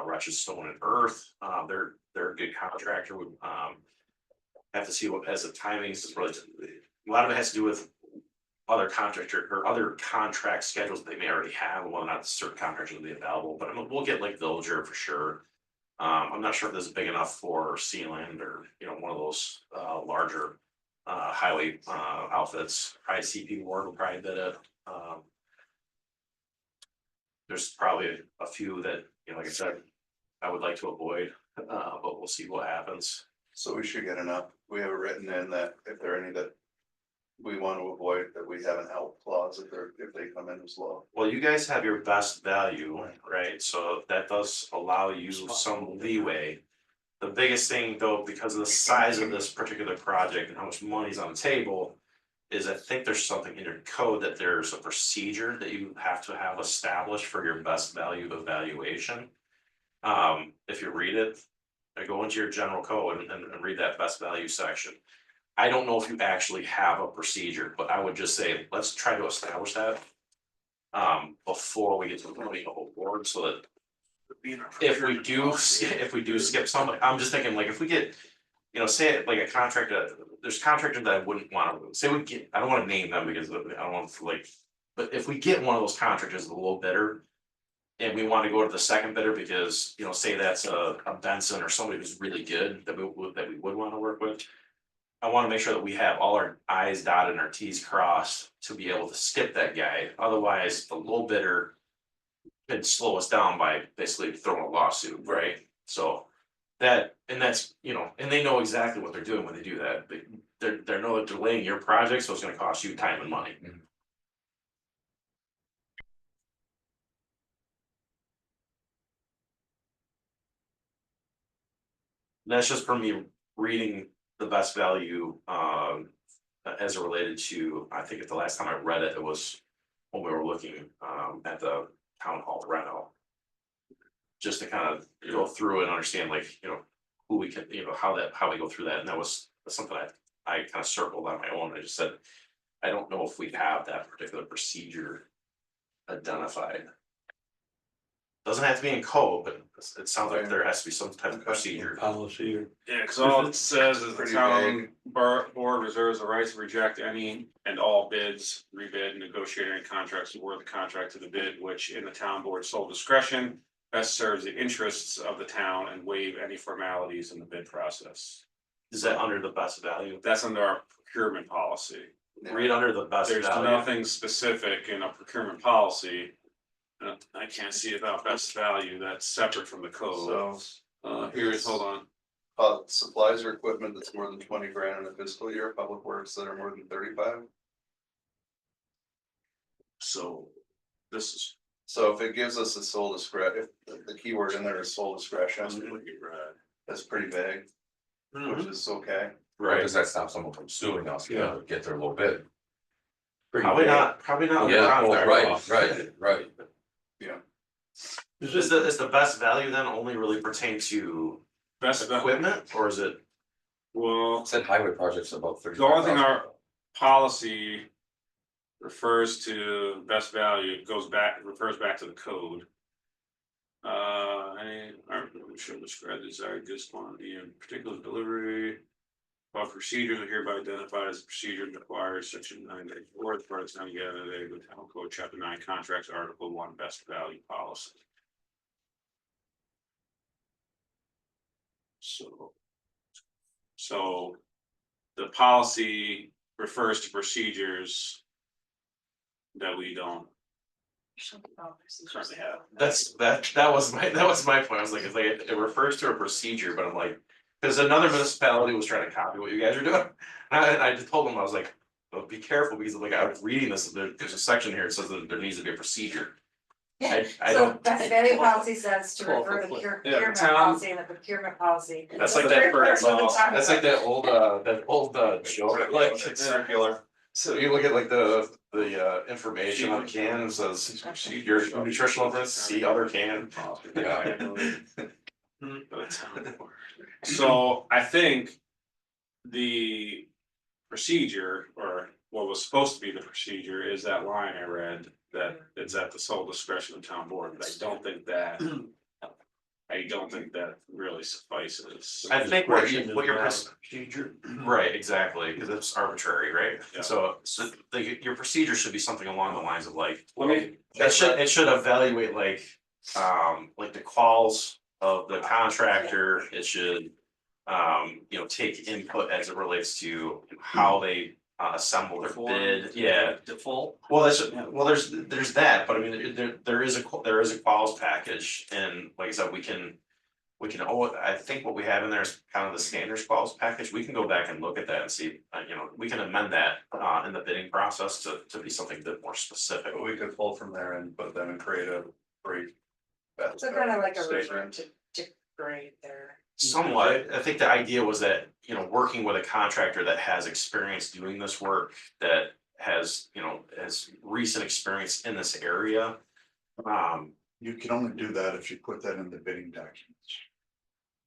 [SPEAKER 1] Wretched Stone and Earth, they're a good contractor, would have to see what as the timings is really, a lot of it has to do with. Other contractor or other contract schedules they may already have, and whether or not certain contractors will be available, but I mean, we'll get like Villager for sure. I'm not sure if this is big enough for Sealand or, you know, one of those larger highway outfits. Probably CP Ward will probably bid it. There's probably a few that, you know, like I said, I would like to avoid, but we'll see what happens.
[SPEAKER 2] So we should get enough. We have it written in that if there are any that. We want to avoid, that we have an out clause if they come in as low.
[SPEAKER 1] Well, you guys have your best value, right? So that does allow you some leeway. The biggest thing though, because of the size of this particular project and how much money's on the table. Is I think there's something in your code that there's a procedure that you have to have established for your best value evaluation. If you read it, go into your general code and read that best value section. I don't know if you actually have a procedure, but I would just say, let's try to establish that. Before we get to the voting of the board, so that. If we do skip somebody, I'm just thinking like if we get, you know, say it like a contractor, there's contractors that I wouldn't wanna, say we get, I don't wanna name them because I don't want to like. But if we get one of those contractors, the low bidder. And we wanna go to the second bidder because, you know, say that's a Benson or somebody who's really good that we would wanna work with. I wanna make sure that we have all our i's dotted and our t's crossed to be able to skip that guy, otherwise the low bidder. Could slow us down by basically throwing a lawsuit, right? So. That's, you know, and they know exactly what they're doing when they do that, they're no delaying your project, so it's gonna cost you time and money.
[SPEAKER 6] Mhm.
[SPEAKER 1] That's just from me reading the best value, as it related to, I think at the last time I read it, it was when we were looking, at the town hall reno. Just to kind of go through and understand like, you know, who we can, you know, how we go through that, and that was something I kind of circled on my own, I just said. I don't know if we have that particular procedure identified. Doesn't have to be in code, but it sounds like there has to be some type of procedure.
[SPEAKER 4] Policy or.
[SPEAKER 3] Yeah, cause all it says is the
[SPEAKER 2] Pretty
[SPEAKER 3] town board reserves the right to reject any and all bids, rebid, negotiate any contracts award the contract to the bid, which in the town board's sole discretion. Best serves the interests of the town and waive any formalities in the bid process.
[SPEAKER 1] Is that under the best value?
[SPEAKER 3] That's under our procurement policy.
[SPEAKER 1] Read under the best
[SPEAKER 3] There's
[SPEAKER 1] value.
[SPEAKER 3] nothing specific in a procurement policy. I can't see about best value, that's separate from the code.
[SPEAKER 2] So,
[SPEAKER 3] Here's, hold on,
[SPEAKER 2] supplies or equipment that's more than 20 grand in a fiscal year, public works that are more than 35.
[SPEAKER 3] so this is.
[SPEAKER 2] So if it gives us a sole discretion, if the keyword in there is sole discretion, that's pretty vague,
[SPEAKER 1] Mhm.
[SPEAKER 2] which is okay.
[SPEAKER 6] Or
[SPEAKER 1] Right,
[SPEAKER 6] does that stop someone from suing us, to get their low bid?
[SPEAKER 1] probably not on the
[SPEAKER 6] Yeah, well,
[SPEAKER 1] contract.
[SPEAKER 6] right.
[SPEAKER 1] Is the best value then only really pertain to
[SPEAKER 3] Best,
[SPEAKER 1] equipment, or is it?
[SPEAKER 3] well,
[SPEAKER 6] Said highway projects about 30.
[SPEAKER 3] the only thing our policy refers to best value, it goes back, refers back to the code. Any, should describe the desired goods quantity and particular delivery. While procedures are hereby identified as procedure requires section 9.4, the parts now together, they would town code chapter 9 contracts, article 1 best value policy. So the policy refers to procedures that we don't currently have.
[SPEAKER 1] That was my point. I was like, it's like it refers to a procedure, but I'm like, because another municipality was trying to copy what you guys are doing. And I just told them, I was like, well, be careful, because like I was reading this, there's a section here, it says that there needs to be a procedure. I
[SPEAKER 7] So
[SPEAKER 1] don't,
[SPEAKER 7] best value policy says to refer to procurement
[SPEAKER 3] town-
[SPEAKER 7] policy and the procurement policy.
[SPEAKER 1] that's like that, that's like that old joke, like it's
[SPEAKER 3] Circular.
[SPEAKER 1] so you look at like the information on the can, and says your nutritional list, see other can. Yeah.
[SPEAKER 3] So I think the procedure, or what was supposed to be the procedure, is that line I read, that it's at the sole discretion of town board, but I don't think that really suffices.
[SPEAKER 1] I think what your
[SPEAKER 4] procedure.
[SPEAKER 1] right, exactly, because it's arbitrary, right?
[SPEAKER 3] Yeah.
[SPEAKER 1] So your procedure should be something along the lines of like,
[SPEAKER 3] Let me.
[SPEAKER 1] it should evaluate like the quals of the contractor, it should. Take input as it relates to how they assemble their bid, yeah.
[SPEAKER 8] Default.
[SPEAKER 1] Well, there's that, but I mean, there is a quals package, and like I said, we can, I think what we have in there is kind of the standards quals package, we can go back and look at that and see, we can amend that in the bidding process to be something a bit more specific.
[SPEAKER 2] But we could pull from there and put them and create a brief.
[SPEAKER 7] So kind of like a return to grade there.
[SPEAKER 1] Somewhat, I think the idea was that, working with a contractor that has experience doing this work, that has recent experience in this area.
[SPEAKER 5] You can only do that if you put that in the bidding documents.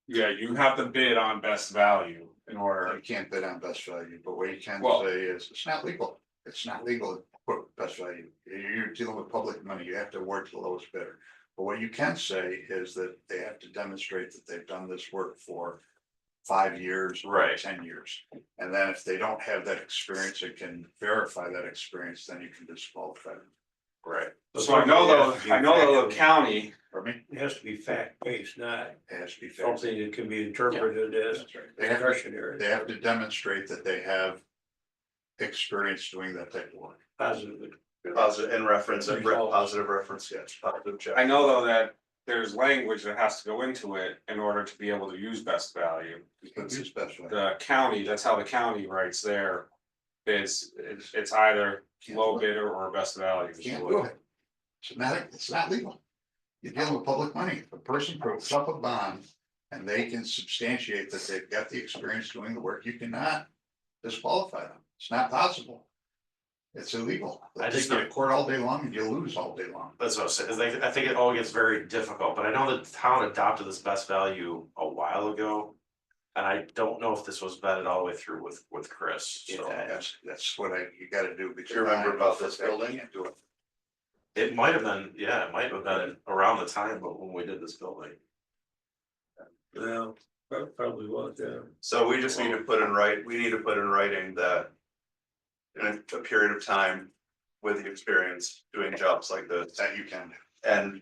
[SPEAKER 3] Yeah, you have to bid on best value in order.
[SPEAKER 5] You can't bid on best value, but what you can
[SPEAKER 3] Well-
[SPEAKER 5] say is, it's not legal. It's not legal to put best value. You're dealing with public money, you have to award to the lowest bidder. But what you can say is that they have to demonstrate that they've done this work for 5 years or
[SPEAKER 1] Right.
[SPEAKER 5] 10 years. And then if they don't have that experience and can verify that experience, then you can disqualify them.
[SPEAKER 1] Right.
[SPEAKER 3] So I know the county,
[SPEAKER 5] For me,
[SPEAKER 4] It has to be fact-based, not
[SPEAKER 5] it has to be fair.
[SPEAKER 4] something that can be interpreted as
[SPEAKER 5] That's right. They have,
[SPEAKER 4] discretionary,
[SPEAKER 5] they have to demonstrate that they have experience doing that type of work.
[SPEAKER 4] positive.
[SPEAKER 2] Positive in reference,
[SPEAKER 4] Results.
[SPEAKER 2] positive reference, yes, positive check.
[SPEAKER 3] I know though that there's language that has to go into it in order to be able to use best value.
[SPEAKER 5] You can use best value.
[SPEAKER 3] The county, that's how the county writes their bids, it's either low bidder or best value.
[SPEAKER 5] Can't do it. It's not legal. You're dealing with public money. If a person puts up a bond and they can substantiate that they've got the experience doing the work, you cannot disqualify them. It's not possible. It's illegal.
[SPEAKER 1] I
[SPEAKER 5] They'll
[SPEAKER 1] just
[SPEAKER 5] take you to court all day long and you lose all day long.
[SPEAKER 1] That's what I was saying, is I think it all gets very difficult, but I know the town adopted this best value a while ago. And I don't know if this was vetted all the way through with Chris, so
[SPEAKER 5] That's what you gotta do. Because
[SPEAKER 2] You remember about this
[SPEAKER 5] I
[SPEAKER 2] building?
[SPEAKER 5] can't do it.
[SPEAKER 1] it might have been, yeah, it might have been around the time when we did this building.
[SPEAKER 4] Yeah, probably was, yeah.
[SPEAKER 2] So we just need to put in writing that. In a period of time with the experience doing jobs like this,
[SPEAKER 5] That you can.
[SPEAKER 2] and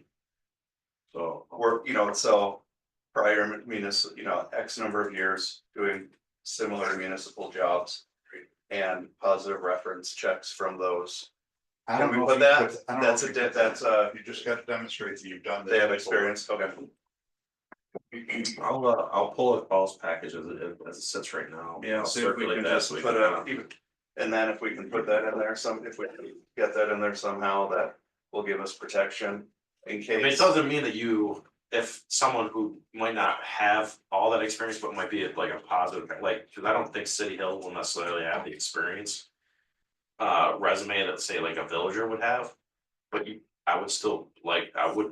[SPEAKER 1] So,
[SPEAKER 2] we're, so. Prior municipal, X number of years doing similar municipal jobs. And positive reference checks from those,
[SPEAKER 5] I
[SPEAKER 2] Can
[SPEAKER 5] don't
[SPEAKER 2] we
[SPEAKER 5] know
[SPEAKER 2] put
[SPEAKER 5] if
[SPEAKER 2] that?
[SPEAKER 5] you put- I don't know
[SPEAKER 2] That's
[SPEAKER 5] if
[SPEAKER 2] a
[SPEAKER 5] you put
[SPEAKER 2] that's
[SPEAKER 5] that. You just gotta demonstrate that you've done.
[SPEAKER 2] they have
[SPEAKER 5] this before.
[SPEAKER 2] experience, okay.
[SPEAKER 1] I'll pull a calls package as it sits right now.
[SPEAKER 2] Yeah,
[SPEAKER 1] I'll
[SPEAKER 2] see if we
[SPEAKER 1] circulate
[SPEAKER 2] can
[SPEAKER 1] that
[SPEAKER 2] just
[SPEAKER 1] so we
[SPEAKER 2] put
[SPEAKER 1] can,
[SPEAKER 2] and then if we can put that in there, if we can get that in there somehow, that will give us protection. In
[SPEAKER 1] I mean, it
[SPEAKER 2] case,
[SPEAKER 1] doesn't mean that if someone who might not have all that experience, but might be like a positive, like, cause I don't think City Hill will necessarily have the experience. Resume that say like a villager would have, but I would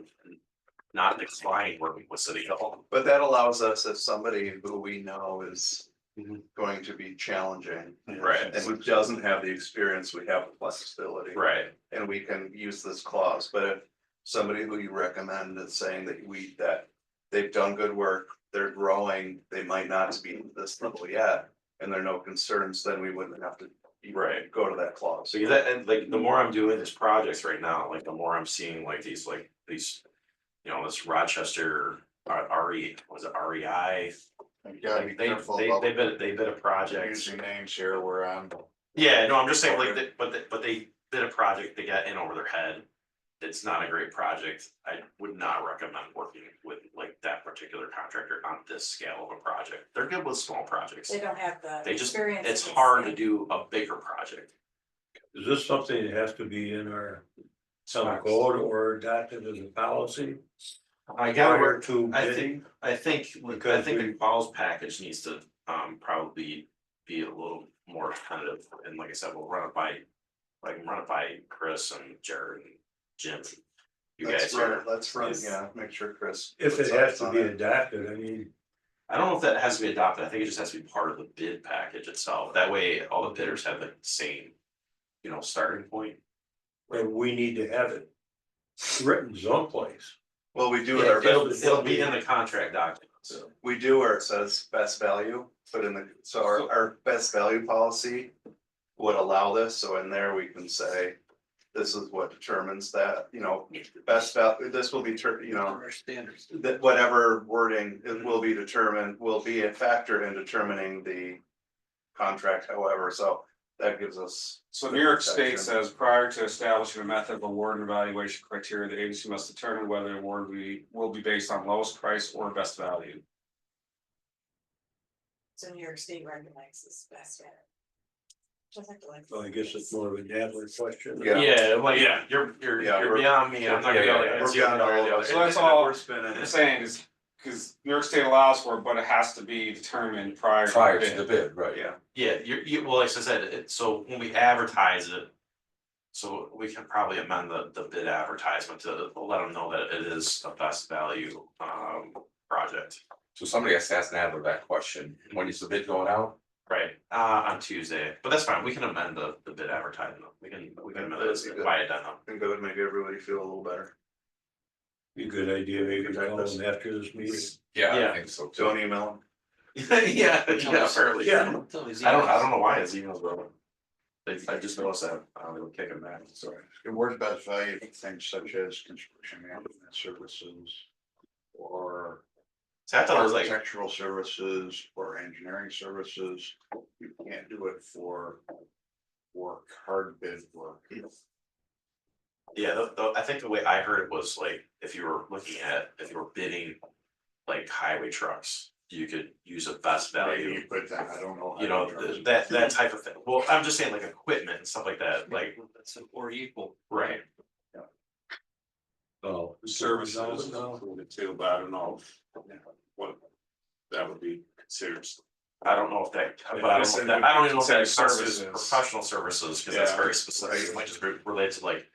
[SPEAKER 1] not decline working with City Hill.
[SPEAKER 2] but that allows us, if somebody who we know is
[SPEAKER 1] Mhm.
[SPEAKER 2] going to be challenging.
[SPEAKER 1] Right.
[SPEAKER 2] And who doesn't have the experience, we have the flexibility.
[SPEAKER 1] Right,
[SPEAKER 2] And we can use this clause, but if somebody who you recommend is saying that they've done good work, they're growing, they might not be at this level yet, and there are no concerns, then we wouldn't have to
[SPEAKER 1] right.
[SPEAKER 2] go to that clause.
[SPEAKER 1] So that, and like, the more I'm doing these projects right now, like, the more I'm seeing like these, you know, this Rochester, was it REI?
[SPEAKER 5] You gotta be
[SPEAKER 1] Like, they,
[SPEAKER 5] careful
[SPEAKER 1] they,
[SPEAKER 5] about
[SPEAKER 1] they bid a project.
[SPEAKER 5] using names here, we're on.
[SPEAKER 1] Yeah, no, I'm just saying, like, but they did a project, they got in over their head. It's not a great project. I would not recommend working with like that particular contractor on this scale of a project. They're good with small projects.
[SPEAKER 7] They don't have the
[SPEAKER 1] They just,
[SPEAKER 7] experience.
[SPEAKER 1] it's
[SPEAKER 7] in this
[SPEAKER 1] hard to
[SPEAKER 7] thing.
[SPEAKER 1] do a bigger project.
[SPEAKER 4] Is this something that has to be in our some code or adopted as a policy?
[SPEAKER 1] I gotta
[SPEAKER 4] Prior
[SPEAKER 1] work,
[SPEAKER 4] to
[SPEAKER 1] I
[SPEAKER 4] bidding?
[SPEAKER 1] I think
[SPEAKER 4] Because
[SPEAKER 1] the
[SPEAKER 4] we-
[SPEAKER 1] calls package needs to probably be a little more tentative, and like I said, we'll run it by. Like, run it by Chris and Jared and Jim. You guys are,
[SPEAKER 2] Let's run, yeah, make sure Chris.
[SPEAKER 4] If it
[SPEAKER 2] puts
[SPEAKER 4] has
[SPEAKER 2] us
[SPEAKER 4] to
[SPEAKER 2] on
[SPEAKER 4] be
[SPEAKER 2] it.
[SPEAKER 4] adapted, I mean,
[SPEAKER 1] I don't know if that has to be adopted, I think it just has to be part of the bid package itself, that way all the bidders have the same. You know, starting point.
[SPEAKER 4] and we need to have it written someplace.
[SPEAKER 2] Well, we do it our best.
[SPEAKER 1] It'll be in the contract documents.
[SPEAKER 2] We do where it says best value, but so our best value policy would allow this, so in there we can say. This is what determines that, you know, best value, this will be, you know,
[SPEAKER 5] Standards.
[SPEAKER 2] that whatever wording, it will be determined, will be a factor in determining the. Contract, however, so that gives us.
[SPEAKER 3] So New York State says prior to establishing a method of award and evaluation criteria, the agency must determine whether the award will be based on lowest price or best value.
[SPEAKER 7] So New York State recognizes best value. Just have to like.
[SPEAKER 4] So I guess it's more of a Nadler question.
[SPEAKER 2] Yeah.
[SPEAKER 1] Yeah, well, yeah, you're
[SPEAKER 2] Yeah, we're-
[SPEAKER 1] beyond me, I'm not gonna.
[SPEAKER 6] Yeah,
[SPEAKER 1] go
[SPEAKER 6] yeah,
[SPEAKER 1] there.
[SPEAKER 2] We're
[SPEAKER 1] It's
[SPEAKER 2] beyond
[SPEAKER 1] either
[SPEAKER 2] all
[SPEAKER 1] or
[SPEAKER 2] of
[SPEAKER 1] the
[SPEAKER 2] us.
[SPEAKER 3] So
[SPEAKER 1] other.
[SPEAKER 3] that's all
[SPEAKER 2] We're spinning
[SPEAKER 3] I'm
[SPEAKER 2] it.
[SPEAKER 3] saying is, because New York State allows for it, but it has to be determined prior.
[SPEAKER 6] Prior
[SPEAKER 3] to
[SPEAKER 6] to the
[SPEAKER 3] bid.
[SPEAKER 6] bid, right?
[SPEAKER 2] Yeah,
[SPEAKER 1] Yeah, well, like I said, so when we advertise it. So we can probably amend the bid advertisement to let them know that it is a best value project.
[SPEAKER 6] So somebody has to ask Nadler that question, when is the bid going out?
[SPEAKER 1] Right, on Tuesday, but that's fine, we can amend the bid advertisement, we can amend it by addendum.
[SPEAKER 2] I think that would make everybody feel a little better.
[SPEAKER 4] Be a good idea, maybe call them after this meeting.
[SPEAKER 6] Yeah,
[SPEAKER 1] Yeah.
[SPEAKER 6] I think so too.
[SPEAKER 2] Don't email
[SPEAKER 1] Yeah, apparently.
[SPEAKER 4] Yeah.
[SPEAKER 1] I don't know why his emails were. I just noticed that, I don't even kick him back, sorry.
[SPEAKER 5] The word best value, things such as construction management services. Or
[SPEAKER 1] See, I thought it was like,
[SPEAKER 5] architectural services or engineering services, you can't do it for. Work, hard bid work.
[SPEAKER 1] yeah, I think the way I heard it was like, if you were bidding. Like highway trucks, you could use a best
[SPEAKER 5] Maybe
[SPEAKER 1] value.
[SPEAKER 5] you put that, I don't know.
[SPEAKER 1] You know, that type of thing, well, I'm just saying like equipment and stuff like that, like,
[SPEAKER 4] Or equal.
[SPEAKER 1] right,
[SPEAKER 4] Oh.
[SPEAKER 3] Services included too, but I don't know what that would be considered.
[SPEAKER 1] I don't know if that, but I don't know if that, I don't even know if that constitutes professional services, cause that's
[SPEAKER 3] Yeah.
[SPEAKER 1] very specific, it might just be related to like.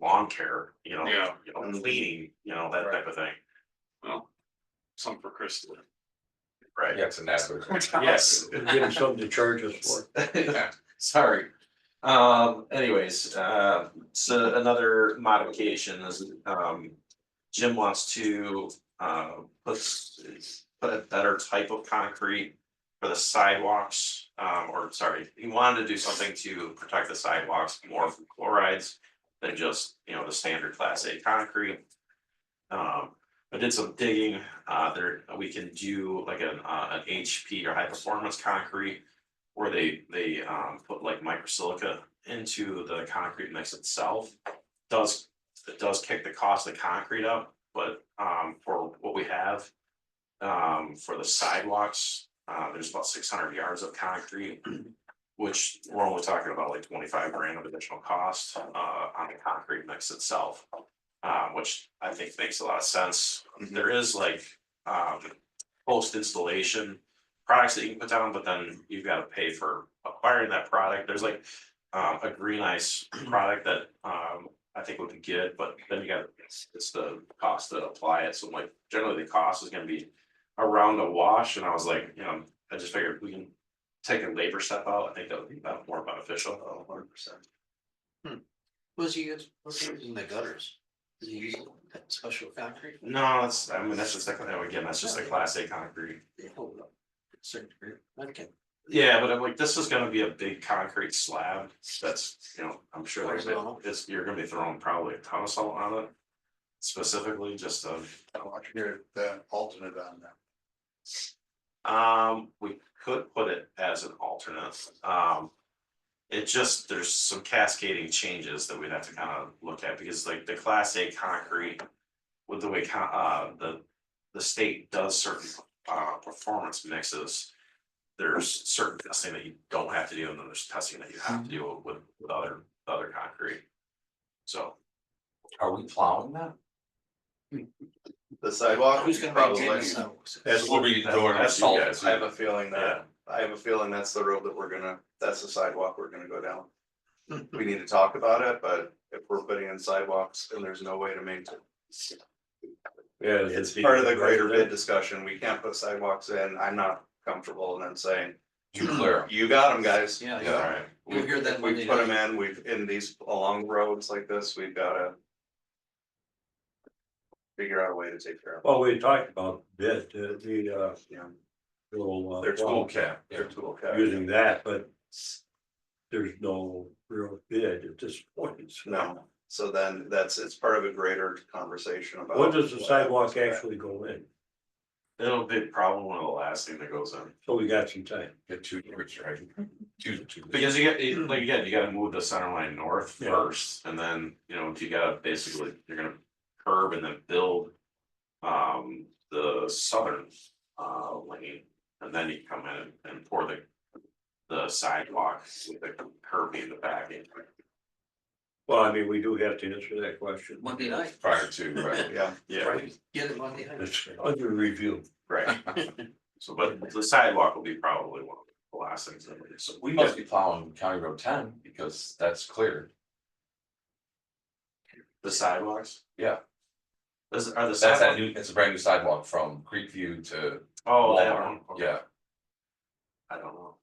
[SPEAKER 1] Lawn care,
[SPEAKER 3] Yeah.
[SPEAKER 1] Cleaning, that type of thing,
[SPEAKER 3] Something for Chris to.
[SPEAKER 1] right?
[SPEAKER 6] Yeah, it's a Nadler.
[SPEAKER 1] Yes.
[SPEAKER 4] And give them something to charge us for.
[SPEAKER 1] Sorry. Anyways, so another modification is, Jim wants to, put a better type of concrete for the sidewalks, or sorry, he wanted to do something to protect the sidewalks more from chlorides than just, the standard class A concrete. I did some digging, we can do like an HP or high performance concrete. Where they put like microsilica into the concrete mix itself. It does kick the cost of concrete up, but for what we have. For the sidewalks, there's about 600 yards of concrete. Which we're only talking about like 25 grand of additional cost on the concrete mix itself. Which I think makes a lot of sense. There is like post installation products that you can put down, but then you've got to pay for acquiring that product. There's like a green ice product that I think would be good, but then you got, it's the cost to apply it. So like generally the cost is gonna be around a wash, and I was like, I just figured if we can take a labor step out, I think that would be more beneficial.
[SPEAKER 2] 100%.
[SPEAKER 8] Was he using the gutters? Is he using that special concrete?
[SPEAKER 1] No, that's just like, again, that's just a class A concrete.
[SPEAKER 8] They hold up to a certain degree. Okay.
[SPEAKER 1] Yeah, but I'm like, this is gonna be a big concrete slab, that's, I'm sure there's, you're gonna be throwing probably a ton of salt on it. Specifically, just
[SPEAKER 5] I want you to hear the alternate on that.
[SPEAKER 1] we could put it as an alternate, it just, there's some cascading changes that we'd have to kind of look at, because like the class A concrete. With the way the state does certain performance mixes. There's certain testing that you don't have to do, and then there's testing that you have to do with other concrete. So,
[SPEAKER 6] Are we plowing that?
[SPEAKER 2] The sidewalk,
[SPEAKER 8] Who's gonna
[SPEAKER 2] probably.
[SPEAKER 8] maintain the sidewalks?
[SPEAKER 4] That's
[SPEAKER 6] We'll be doing
[SPEAKER 1] that's you
[SPEAKER 6] salt.
[SPEAKER 1] guys.
[SPEAKER 2] I have a feeling that's the road that that's the sidewalk we're gonna go down. We need to talk about it, but if we're putting in sidewalks and there's no way to maintain.
[SPEAKER 4] Yeah.
[SPEAKER 2] It's part of the greater bid discussion. We can't put sidewalks in. I'm not comfortable in them saying,
[SPEAKER 6] Too clear.
[SPEAKER 2] you got them, guys.
[SPEAKER 8] Yeah,
[SPEAKER 1] all
[SPEAKER 8] yeah.
[SPEAKER 1] right,
[SPEAKER 8] We'll hear that
[SPEAKER 2] We
[SPEAKER 8] Monday
[SPEAKER 2] put them
[SPEAKER 8] night.
[SPEAKER 2] in, in these, along roads like this, we've gotta. Figure out a way to take care of
[SPEAKER 4] Well, we talked about bid,
[SPEAKER 2] it, yeah,
[SPEAKER 4] little.
[SPEAKER 2] their
[SPEAKER 4] well,
[SPEAKER 2] toolkit, their toolkit.
[SPEAKER 4] using that, but there's no real bid at this point. So
[SPEAKER 2] No, so then it's part of a greater conversation about.
[SPEAKER 4] What does the sidewalk
[SPEAKER 2] happens.
[SPEAKER 4] actually go in?
[SPEAKER 1] it'll be probably one of the last thing that goes in.
[SPEAKER 4] So we got some time.
[SPEAKER 6] Get 2 years, right? Two.
[SPEAKER 1] Because you get, like, again, you gotta move the center line north
[SPEAKER 4] Yeah.
[SPEAKER 1] first, and then, you gotta basically, you're gonna curb and then build. The southern, lane, and then you come in and pour the sidewalk with the curbing in the back end.
[SPEAKER 4] Well, I mean, we do have to answer that question.
[SPEAKER 8] Monday night,
[SPEAKER 6] Prior to, right?
[SPEAKER 2] Yeah,
[SPEAKER 1] Yeah,
[SPEAKER 8] get it Monday night.
[SPEAKER 4] It's under review.
[SPEAKER 1] right. So, but the sidewalk will be probably one of the last things that we do. So
[SPEAKER 6] We must be plowing County Road 10 because that's cleared.
[SPEAKER 1] the sidewalks,
[SPEAKER 6] Yeah,
[SPEAKER 1] are the
[SPEAKER 6] that's that
[SPEAKER 1] sidewalks?
[SPEAKER 6] new, it's a brand new sidewalk from Creekview to
[SPEAKER 1] Oh, that
[SPEAKER 6] Walmart.
[SPEAKER 1] one, okay.
[SPEAKER 6] Yeah,
[SPEAKER 1] I don't know,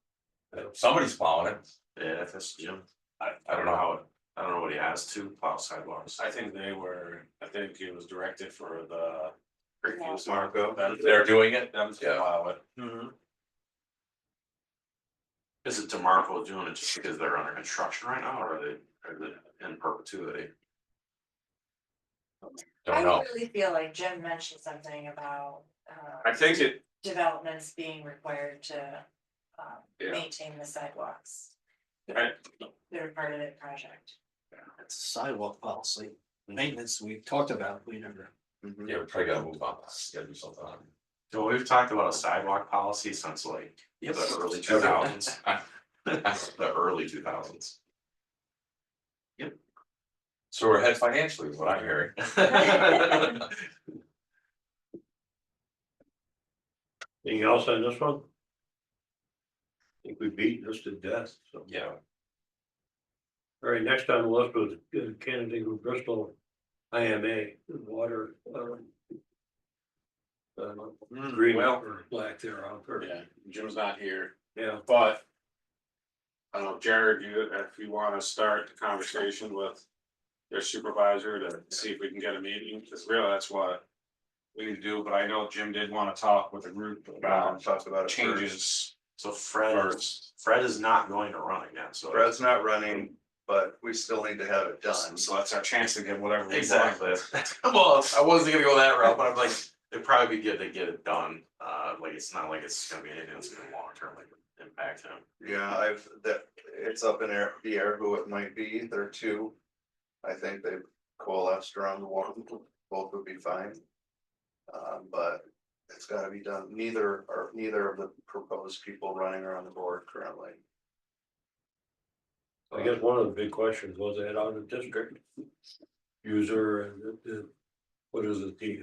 [SPEAKER 6] somebody's plowing it.
[SPEAKER 1] yeah, if it's Jim,
[SPEAKER 6] I
[SPEAKER 1] I don't know how it, I don't know what he has to plow sidewalks.
[SPEAKER 3] I think it was directed for the.
[SPEAKER 1] Great views.
[SPEAKER 2] Marco.
[SPEAKER 6] They're doing it.
[SPEAKER 3] Them to
[SPEAKER 6] Yeah.
[SPEAKER 3] plow it.
[SPEAKER 1] Is it DeMarco doing it just because they're under construction right now, or are they in perpetuity?
[SPEAKER 6] Don't
[SPEAKER 7] I
[SPEAKER 6] know.
[SPEAKER 7] really feel like Jim mentioned something about,
[SPEAKER 3] I think it,
[SPEAKER 7] developments being required to,
[SPEAKER 3] Yeah.
[SPEAKER 7] maintain the sidewalks.
[SPEAKER 3] Right.
[SPEAKER 7] They're part of the project.
[SPEAKER 8] It's a sidewalk policy. Maintenance, we talked about, we never.
[SPEAKER 2] Mhm.
[SPEAKER 6] Yeah, we probably gotta move on. Gotta do something on it.
[SPEAKER 1] So we've talked about a sidewalk policy since like the early 2000s. The early 2000s.
[SPEAKER 6] So we're ahead financially, is what I'm hearing.
[SPEAKER 4] Anything else on this one? I think we beat this to death, so.
[SPEAKER 6] Yeah,
[SPEAKER 4] All right, next on the list was Canandaigua Bristol IMA, water. Green
[SPEAKER 3] well,
[SPEAKER 4] or black there, out there.
[SPEAKER 3] yeah, Jim's not here,
[SPEAKER 4] Yeah,
[SPEAKER 3] but. I don't know, Jared, if you wanna start the conversation with your supervisor to see if we can get a meeting, because really that's what. We need to do, but I know Jim did wanna talk with the group about
[SPEAKER 2] Talked about it.
[SPEAKER 3] changes.
[SPEAKER 1] So Fred is not going to run again, so.
[SPEAKER 2] Fred's not running, but we still need to have it done.
[SPEAKER 3] So that's our chance to get whatever we want.
[SPEAKER 1] Exactly. Well, I wasn't gonna go that route, but I'm like, it'd probably be good to get it done. Like, it's not like it's gonna be anything that's gonna long term like impact him.
[SPEAKER 2] Yeah, it's up in the air who it might be. There are two. I think they've coalesced around one, both would be fine. But it's gotta be done. Neither of the proposed people running are on the board currently.
[SPEAKER 4] I guess one of the big questions was that out of district. User and what is it,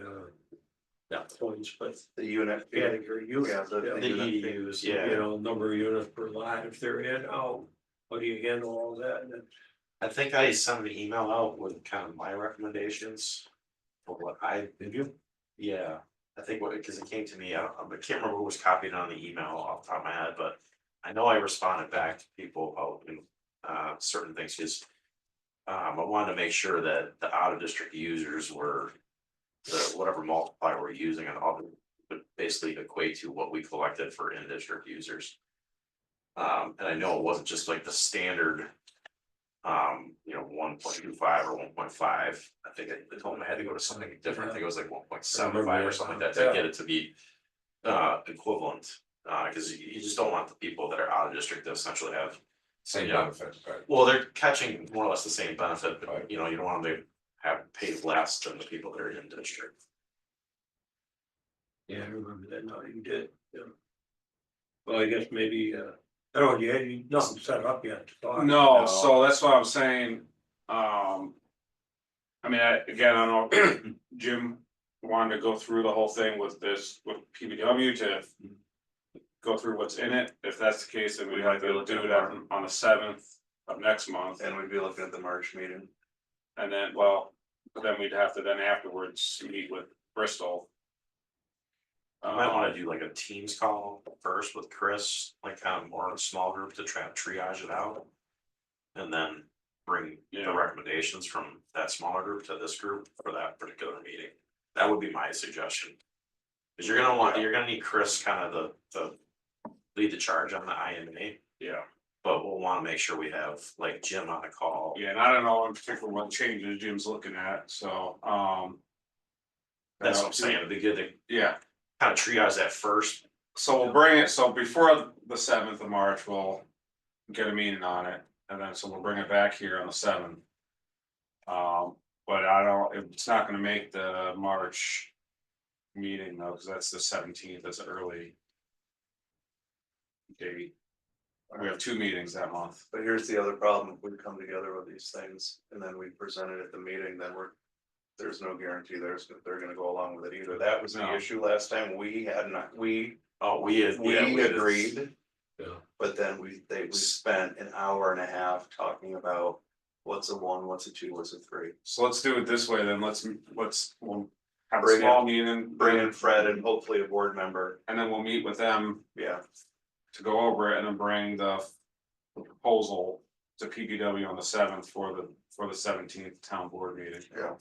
[SPEAKER 4] not points, but
[SPEAKER 2] The unit.
[SPEAKER 4] category unit.
[SPEAKER 2] Yeah,
[SPEAKER 1] The EDUs, yeah.
[SPEAKER 4] You know, number of units per lot, if they're in, out, how do you handle all that? And then
[SPEAKER 1] I think I sent an email out with kind of my recommendations. For what I,
[SPEAKER 4] did you?
[SPEAKER 1] yeah, I think what, because it came to me, I can't remember who was copied on the email off the top of my head, but I know I responded back to people about, certain things, because I wanted to make sure that the out of district users were the, whatever multiplier we're using on all, would basically equate to what we collected for in district users. And I know it wasn't just like the standard, 1.25 or 1.5. I think they told me I had to go to something different. I think it was like 1.75 or something like that to get it to be equivalent. Because you just don't want the people that are out of district to essentially have,
[SPEAKER 6] Same
[SPEAKER 1] Yeah.
[SPEAKER 6] benefit, right?
[SPEAKER 1] well, they're catching more or less the same benefit, but you don't want them to have paid less than the people that are in district.
[SPEAKER 4] Yeah, I remember that now, you did, yeah. Well, I guess maybe, I don't know, you had nothing set up yet to talk.
[SPEAKER 3] No, so that's what I'm saying, I mean, again, I don't know, Jim wanted to go through the whole thing with this, with PBW to. Go through what's in it, if that's the case, then we'd like to do it on the 7th of next month,
[SPEAKER 2] And we'd be looking at the March meeting.
[SPEAKER 3] and then, well, then we'd have to then afterwards meet with Bristol.
[SPEAKER 1] You might wanna do like a Teams call first with Chris, like kind of more in a small group to try to triage it out. And then bring the
[SPEAKER 3] Yeah.
[SPEAKER 1] recommendations from that smaller group to this group for that particular meeting. That would be my suggestion. Cause you're gonna need Chris kind of the lead the charge on the IMA,
[SPEAKER 3] Yeah,
[SPEAKER 1] but we'll wanna make sure we have like Jim on the call.
[SPEAKER 3] yeah, and I don't know in particular what changes Jim's looking at, so,
[SPEAKER 1] That's what I'm saying, it'd be good to
[SPEAKER 3] yeah.
[SPEAKER 1] kind of triage that first.
[SPEAKER 3] So we'll bring it, so before the 7th of March, we'll get a meeting on it, and then so we'll bring it back here on the 7th. But I don't, it's not gonna make the March meeting though, because that's the 17th, that's early. Date. We have 2 meetings that month.
[SPEAKER 2] But here's the other problem, if we come together with these things and then we present it at the meeting, then there's no guarantee they're gonna go along with it either. That was the
[SPEAKER 3] No.
[SPEAKER 2] issue last time. We had not, we
[SPEAKER 1] We
[SPEAKER 2] agreed.
[SPEAKER 4] Yeah.
[SPEAKER 2] But then we spent an hour and a half talking about what's a 1, what's a 2, what's a 3.
[SPEAKER 3] So let's do it this way then, we'll have a
[SPEAKER 2] Bring
[SPEAKER 3] small
[SPEAKER 2] in-
[SPEAKER 3] meeting,
[SPEAKER 2] Bring in Fred and hopefully a board member,
[SPEAKER 3] and then we'll meet with them
[SPEAKER 2] yeah.
[SPEAKER 3] to go over it and then bring the proposal to PPW on the 7th for the 17th town board meeting.
[SPEAKER 2] Yeah.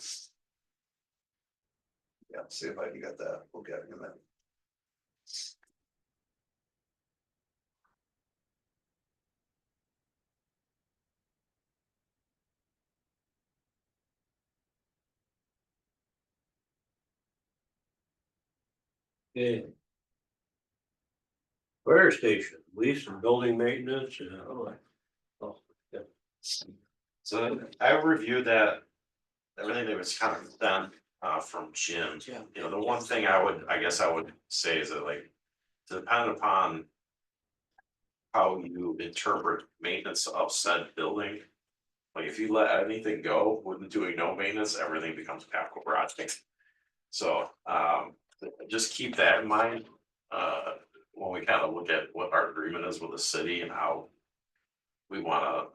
[SPEAKER 2] Yeah, see if I can get that, we'll get him in.
[SPEAKER 4] Okay. Fire station, lease and building maintenance, oh, yeah.
[SPEAKER 1] So I reviewed that, everything that was kind of done from Jim.
[SPEAKER 8] Yeah.
[SPEAKER 1] The one thing I guess I would say is that like, depending upon. How you interpret maintenance of said building. Like if you let anything go, with doing no maintenance, everything becomes a capital project. So just keep that in mind. When we kind of look at what our agreement is with the city and how. We wanna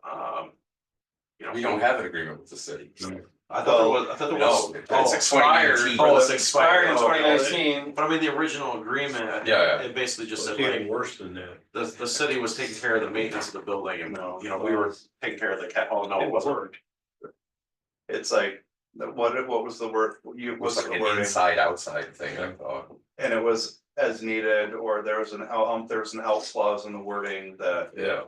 [SPEAKER 6] We don't have an agreement with the city.
[SPEAKER 1] I thought there was.
[SPEAKER 6] No, it's expired.
[SPEAKER 1] 2019. Oh, it's expired in
[SPEAKER 3] Okay.
[SPEAKER 1] 2019. But I mean, the original agreement.
[SPEAKER 6] Yeah.
[SPEAKER 1] It basically just
[SPEAKER 4] It's
[SPEAKER 1] said
[SPEAKER 4] even
[SPEAKER 1] like,
[SPEAKER 4] worse than that.
[SPEAKER 1] the city was taking care of the maintenance of the building and,
[SPEAKER 2] No.
[SPEAKER 1] we were taking care of the oh, no, it wasn't.
[SPEAKER 2] It's like, what was the word,
[SPEAKER 6] It was like an inside outside thing, I thought.
[SPEAKER 2] And it was as needed, or there was an else clause in the wording that.
[SPEAKER 6] Yeah.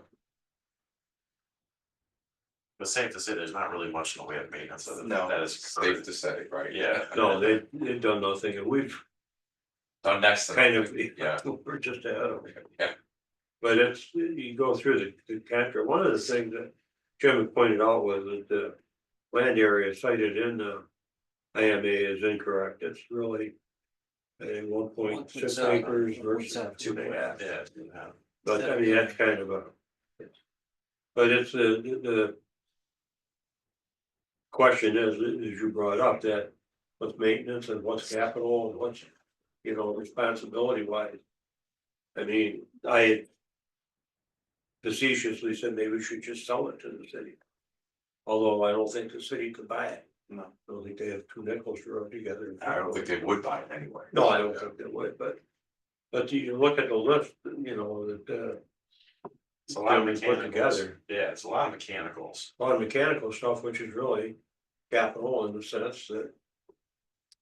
[SPEAKER 1] But safe to say, there's not really much in the way of maintenance of it.
[SPEAKER 2] No.
[SPEAKER 1] That is
[SPEAKER 6] Safe to say, right?
[SPEAKER 1] Yeah.
[SPEAKER 4] No, they've done nothing, and we've
[SPEAKER 6] Done next to
[SPEAKER 4] kind of,
[SPEAKER 6] nothing. Yeah.
[SPEAKER 4] we're just ahead of it.
[SPEAKER 6] Yeah.
[SPEAKER 4] But it's, you go through the contract, one of the things that Jim had pointed out was that the land area cited in the IMA is incorrect, it's really. 1.6 acres versus 2.5.
[SPEAKER 1] Yeah.
[SPEAKER 4] But I mean, that's kind of a. But it's the. Question is, as you brought up, that what's maintenance and what's capital and what's, responsibility wise. I mean, I. Facetiously said maybe we should just sell it to the city. Although I don't think the city could buy it,
[SPEAKER 2] No.
[SPEAKER 4] I don't think they have two nickels to rub together.
[SPEAKER 6] I don't think they would buy it anyway.
[SPEAKER 4] No, I don't think they would, but you look at the list, you know, that,
[SPEAKER 1] It's a lot of
[SPEAKER 4] Can we put
[SPEAKER 1] mechanicals.
[SPEAKER 4] together?
[SPEAKER 1] Yeah, it's a lot of mechanicals.
[SPEAKER 4] a lot of mechanical stuff, which is really capital in the sense that.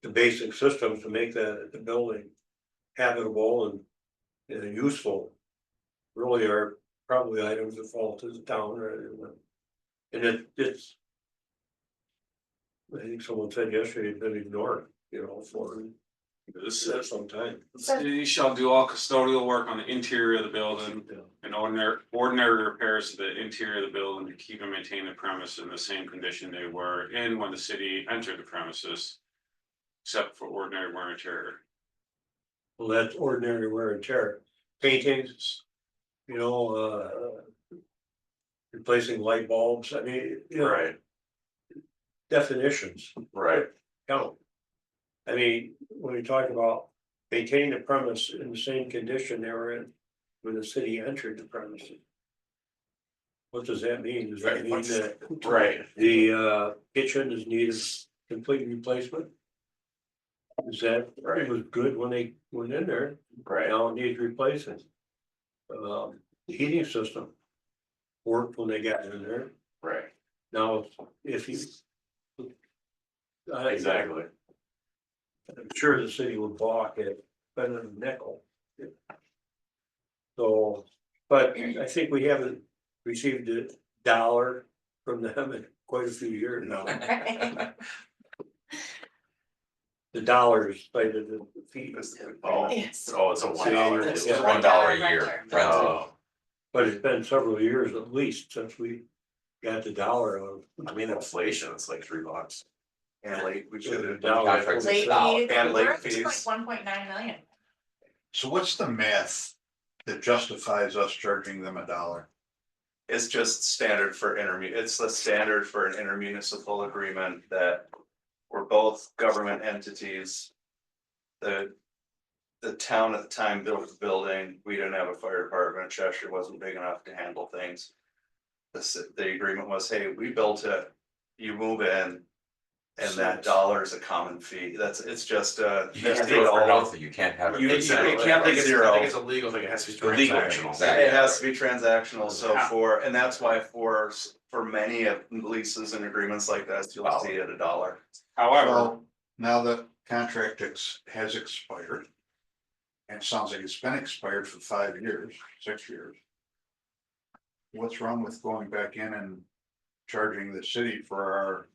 [SPEAKER 4] The basic systems to make the building habitable and useful. Really are probably items that fall to the town rather than. And it's. I think someone said yesterday, it's been ignored, you know, for some time.
[SPEAKER 3] The city shall do all custodial work on the interior of the building and ordinary repairs to the interior of the building to keep and maintain the premise in the same condition they were in when the city entered the premises. Except for ordinary wear and tear.
[SPEAKER 4] Well, that's ordinary wear and tear, paintings, you know, replacing light bulbs, I mean, you know,
[SPEAKER 6] Right,
[SPEAKER 4] definitions
[SPEAKER 6] right.
[SPEAKER 4] count. I mean, when we talk about maintaining the premise in the same condition they were in when the city entered the premises. What does that mean? Does that
[SPEAKER 6] Right,
[SPEAKER 4] mean
[SPEAKER 6] what's-
[SPEAKER 4] that
[SPEAKER 6] Right.
[SPEAKER 4] the kitchen is needed complete replacement? Is that,
[SPEAKER 6] Right.
[SPEAKER 4] it was good when they went in there,
[SPEAKER 6] Right.
[SPEAKER 4] now it needs replacing. The heating system worked when they got in there,
[SPEAKER 6] Right.
[SPEAKER 4] now if you.
[SPEAKER 6] Exactly.
[SPEAKER 4] I'm sure the city would balk at spending a nickel. So, but I think we haven't received a dollar from them in quite a few years now. The dollars cited the fee,
[SPEAKER 6] Oh,
[SPEAKER 7] Yes.
[SPEAKER 6] oh, it's a $1, it's
[SPEAKER 4] Yeah.
[SPEAKER 6] $1 a year.
[SPEAKER 7] Renter.
[SPEAKER 6] Oh,
[SPEAKER 4] but it's been several years at least since we got the dollar of.
[SPEAKER 6] I mean, inflation, it's like $3.
[SPEAKER 2] And late, we should have.
[SPEAKER 6] Contracts.
[SPEAKER 7] Late
[SPEAKER 6] $1.
[SPEAKER 7] fees,
[SPEAKER 2] And late
[SPEAKER 7] we're at
[SPEAKER 2] fees.
[SPEAKER 7] like 1.9 million.
[SPEAKER 5] So what's the math that justifies us charging them $1?
[SPEAKER 2] It's just standard for it's the standard for an intermunicipal agreement that we're both government entities. The town at the time built the building, we didn't have a fire department, Cheshire wasn't big enough to handle things. The agreement was, hey, we built it, you move in. And that dollar is a common fee, it's just
[SPEAKER 6] You can't do it for nothing, you can't have it.
[SPEAKER 2] You-
[SPEAKER 6] for
[SPEAKER 2] you
[SPEAKER 6] zero.
[SPEAKER 2] can't think it's- I think
[SPEAKER 1] it's a legal thing, it has to be
[SPEAKER 6] Illegal,
[SPEAKER 1] transactional.
[SPEAKER 6] exactly.
[SPEAKER 2] It has to be transactional, so
[SPEAKER 3] Yeah.
[SPEAKER 2] and that's why for many of leases and agreements like this, you'll see it $1.
[SPEAKER 3] However,
[SPEAKER 5] Well, now the contract has expired. And it sounds like it's been expired for 5 years, 6 years. What's wrong with going back in and charging the city for our?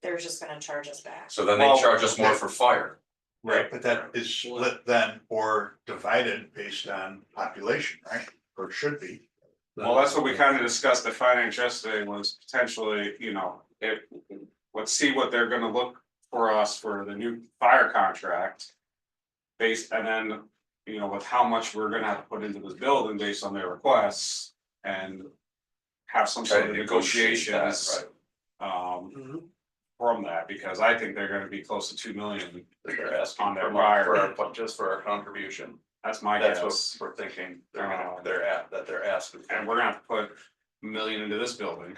[SPEAKER 7] They're just gonna charge us back.
[SPEAKER 6] So then they
[SPEAKER 2] Well,
[SPEAKER 6] charge us more for fire.
[SPEAKER 5] Right, but that is split then or divided based on population, right? Or should be.
[SPEAKER 3] well, that's what we kind of discussed at finance yesterday was potentially, you know, let's see what they're gonna look for us for the new fire contract. Based, and then, you know, with how much we're gonna have to put into this building based on their requests and. Have some
[SPEAKER 6] Try
[SPEAKER 3] sort
[SPEAKER 6] to
[SPEAKER 3] of
[SPEAKER 6] negotiate that,
[SPEAKER 3] negotiations.
[SPEAKER 4] Mhm.
[SPEAKER 3] From that, because I think they're gonna be close to 2 million,
[SPEAKER 2] that they're asking
[SPEAKER 3] On their
[SPEAKER 2] for
[SPEAKER 3] fire.
[SPEAKER 2] just for our contribution.
[SPEAKER 3] that's my
[SPEAKER 2] That's
[SPEAKER 3] guess.
[SPEAKER 2] what we're thinking,
[SPEAKER 3] Um,
[SPEAKER 2] they're asking. for.
[SPEAKER 3] And we're gonna have to put $1 million into this building.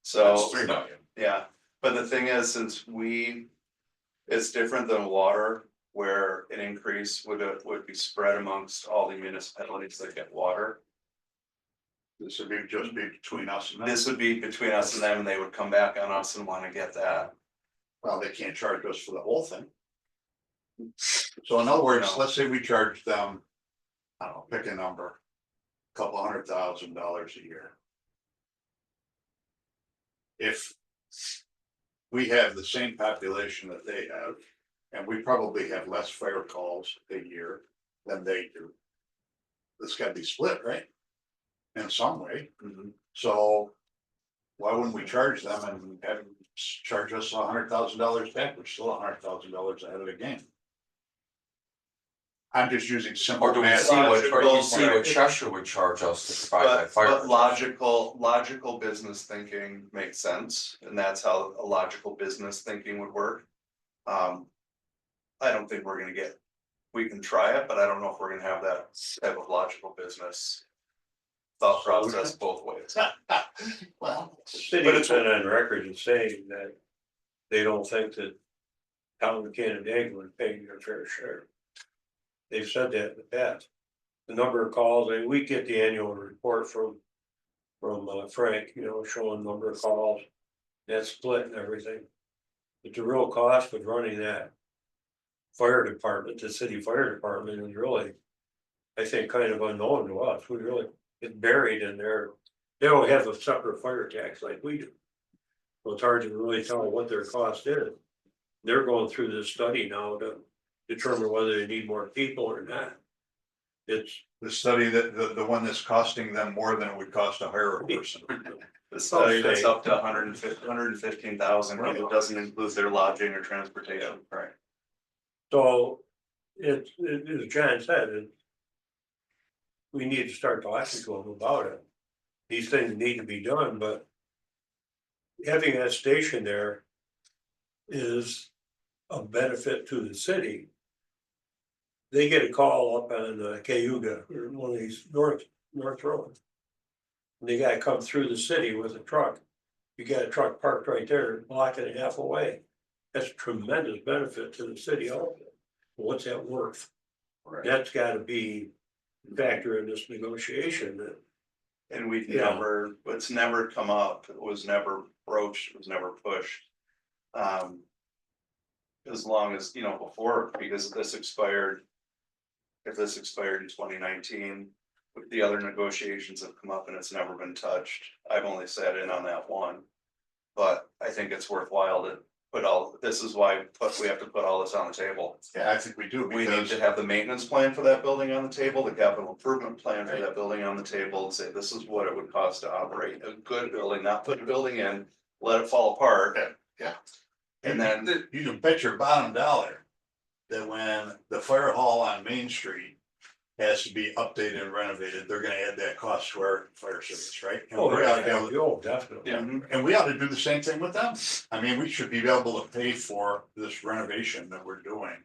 [SPEAKER 2] So.
[SPEAKER 6] That's 3 million.
[SPEAKER 2] Yeah, but the thing is, it's different than water, where an increase would be spread amongst all the municipalities that get water.
[SPEAKER 5] This would be just be between us and them.
[SPEAKER 2] This would be between us and them, and they would come back on us and wanna get that.
[SPEAKER 5] Well, they can't charge us for the whole thing. So in other words,
[SPEAKER 2] No.
[SPEAKER 5] let's say we charge them, I don't know, pick a number. Couple $100,000 a year. If we have the same population that they have, and we probably have less fire calls a year than they do. It's gotta be split, right? In some way, so. Why wouldn't we charge them and have them charge us $100,000 back, which is still $100,000 ahead of the game? I'm just using simple.
[SPEAKER 6] Or do we
[SPEAKER 5] math.
[SPEAKER 6] see what
[SPEAKER 2] Right.
[SPEAKER 6] Cheshire would charge us to provide that
[SPEAKER 2] But
[SPEAKER 6] fire?
[SPEAKER 2] but
[SPEAKER 6] protection?
[SPEAKER 2] logical business thinking makes sense, and that's how a logical business thinking would work. I don't think we're gonna we can try it, but I don't know if we're gonna have that type of logical business. Thought process both ways.
[SPEAKER 5] Well,
[SPEAKER 4] The city
[SPEAKER 2] But
[SPEAKER 4] has
[SPEAKER 2] it's-
[SPEAKER 4] been on record as saying that they don't think that town of Canandaigua would pay their fair share. They've said that in the past. The number of calls, and we get the annual report from Frank, you know, showing number of calls, that split and everything. But the real cost of running that fire department, the city fire department is really, I think, kind of unknown to us. We really get buried in there. They don't have a separate fire tax like we do. So it's hard to really tell what their cost is. They're going through this study now to determine whether they need more people or not. It's,
[SPEAKER 5] The study that, the one that's costing them more than it would cost to hire a person.
[SPEAKER 2] The study that's up to 115,000, it doesn't include their lodging or transportation. Right.
[SPEAKER 4] so it's, as John said, we need to start talking to them about it. These things need to be done, but having that station there is a benefit to the city. They get a call up on Cayuga or one of these North Road. And they gotta come through the city with a truck. You got a truck parked right there, block and a half away. That's a tremendous benefit to the city also. What's that worth?
[SPEAKER 2] Right.
[SPEAKER 4] That's gotta be a factor in this negotiation that.
[SPEAKER 2] And we've
[SPEAKER 4] Yeah.
[SPEAKER 2] never, it's never come up, it was never broached, it was never pushed. As long as, you know, before, because this expired. If this expired in 2019, the other negotiations have come up and it's never been touched. I've only sat in on that one. But I think it's worthwhile to put all, this is why we have to put all this on the table.
[SPEAKER 5] Yeah, I think we do,
[SPEAKER 2] We need
[SPEAKER 5] because
[SPEAKER 2] to have the maintenance plan for that building on the table, the capital improvement plan for that building on the table, and say, this is what it would cost to operate a good building, not put a building in, let it fall apart.
[SPEAKER 5] Yeah.
[SPEAKER 2] And then,
[SPEAKER 5] you can bet your bottom dollar that when the fire hall on Main Street has to be updated and renovated, they're gonna add that cost to our fire service, right? And
[SPEAKER 4] Oh,
[SPEAKER 5] we ought to be able to-
[SPEAKER 4] definitely.
[SPEAKER 2] yeah,
[SPEAKER 5] and we ought to do the same thing with them. I mean, we should be able to pay for this renovation that we're doing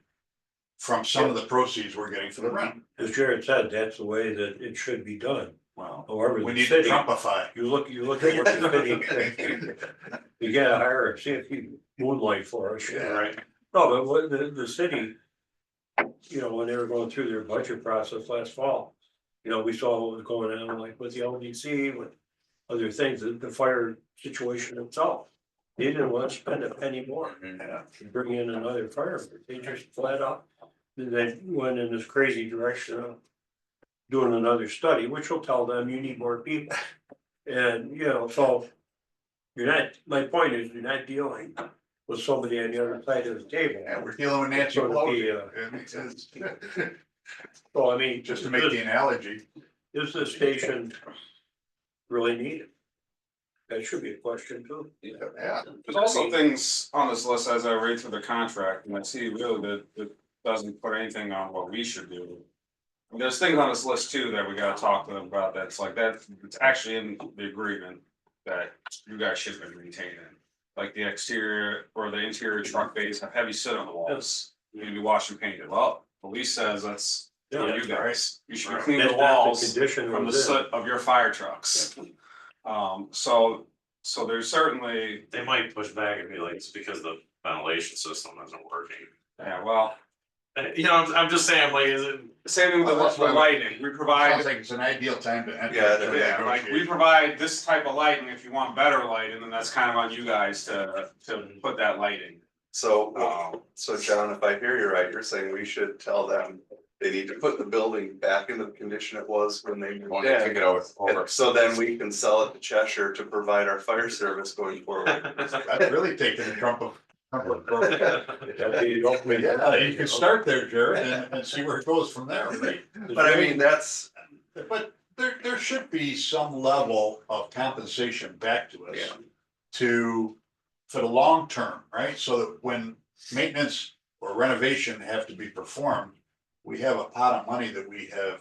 [SPEAKER 5] from some of the proceeds we're getting for the rent.
[SPEAKER 4] As Jared said, that's the way that it should be done.
[SPEAKER 5] Well,
[SPEAKER 4] However,
[SPEAKER 5] we
[SPEAKER 4] the
[SPEAKER 5] need to
[SPEAKER 4] city,
[SPEAKER 5] Trumpify.
[SPEAKER 4] you look at what the city. You gotta hire, see if you moonlight for us.
[SPEAKER 5] Yeah.
[SPEAKER 2] right,
[SPEAKER 4] No, but what the city, you know, when they were going through their budget process last fall, you know, we saw what was going on like with the LDC, with other things, the fire situation itself. They didn't want to spend a penny more to bring in another fireman. They just flat out, they went in this crazy direction of doing another study, which will tell them you need more people. And, you know, so you're not, my point is, you're not dealing with somebody on the other side of the table.
[SPEAKER 5] And we're dealing with Nancy
[SPEAKER 4] Sort of
[SPEAKER 5] Pelosi.
[SPEAKER 4] the,
[SPEAKER 5] It makes sense.
[SPEAKER 4] So I mean,
[SPEAKER 5] Just to make the analogy.
[SPEAKER 4] is the station really needed? That should be a question too.
[SPEAKER 5] Yeah.
[SPEAKER 3] There's also things on this list as I read through the contract, and I see really that it doesn't put anything on what we should do. And there's things on this list too that we gotta talk to them about, that's like that, it's actually in the agreement that you guys should be maintaining. Like the exterior or the interior truck bays have heavy soot on the walls, you need to be washed and painted. Well, police says that's for you guys, you should be cleaning
[SPEAKER 4] That's
[SPEAKER 3] the
[SPEAKER 4] not
[SPEAKER 3] walls
[SPEAKER 4] condition
[SPEAKER 3] from the
[SPEAKER 4] it was in.
[SPEAKER 3] soot of your fire trucks. So there's certainly,
[SPEAKER 1] They might push back and be like, it's because the ventilation system isn't working.
[SPEAKER 3] yeah, well,
[SPEAKER 1] You know, I'm just saying, like, is it?
[SPEAKER 3] same thing with
[SPEAKER 5] Well, that's
[SPEAKER 3] the
[SPEAKER 5] why we-
[SPEAKER 3] lighting, we
[SPEAKER 5] Sounds
[SPEAKER 3] provide,
[SPEAKER 5] like it's an ideal time to enter.
[SPEAKER 2] Yeah,
[SPEAKER 5] into
[SPEAKER 3] yeah, like, we
[SPEAKER 5] negotiation.
[SPEAKER 3] provide this type of lighting, if you want better lighting, then that's kind of on you guys to put that lighting.
[SPEAKER 2] so, so John, if I hear you right, you're saying we should tell them. They need to put the building back into the condition it was when they moved
[SPEAKER 6] Want to take
[SPEAKER 2] in.
[SPEAKER 6] it over.
[SPEAKER 2] So then we can sell it to Cheshire to provide our fire service going forward.
[SPEAKER 5] I've really taken the Trump of.
[SPEAKER 4] Yeah,
[SPEAKER 5] Yeah, you can start there, Jared, and see where it goes from there, right?
[SPEAKER 2] But I mean, that's,
[SPEAKER 5] But there should be some level of compensation back to us.
[SPEAKER 2] Yeah.
[SPEAKER 5] For the long term, right? So that when maintenance or renovation have to be performed, we have a pot of money that we have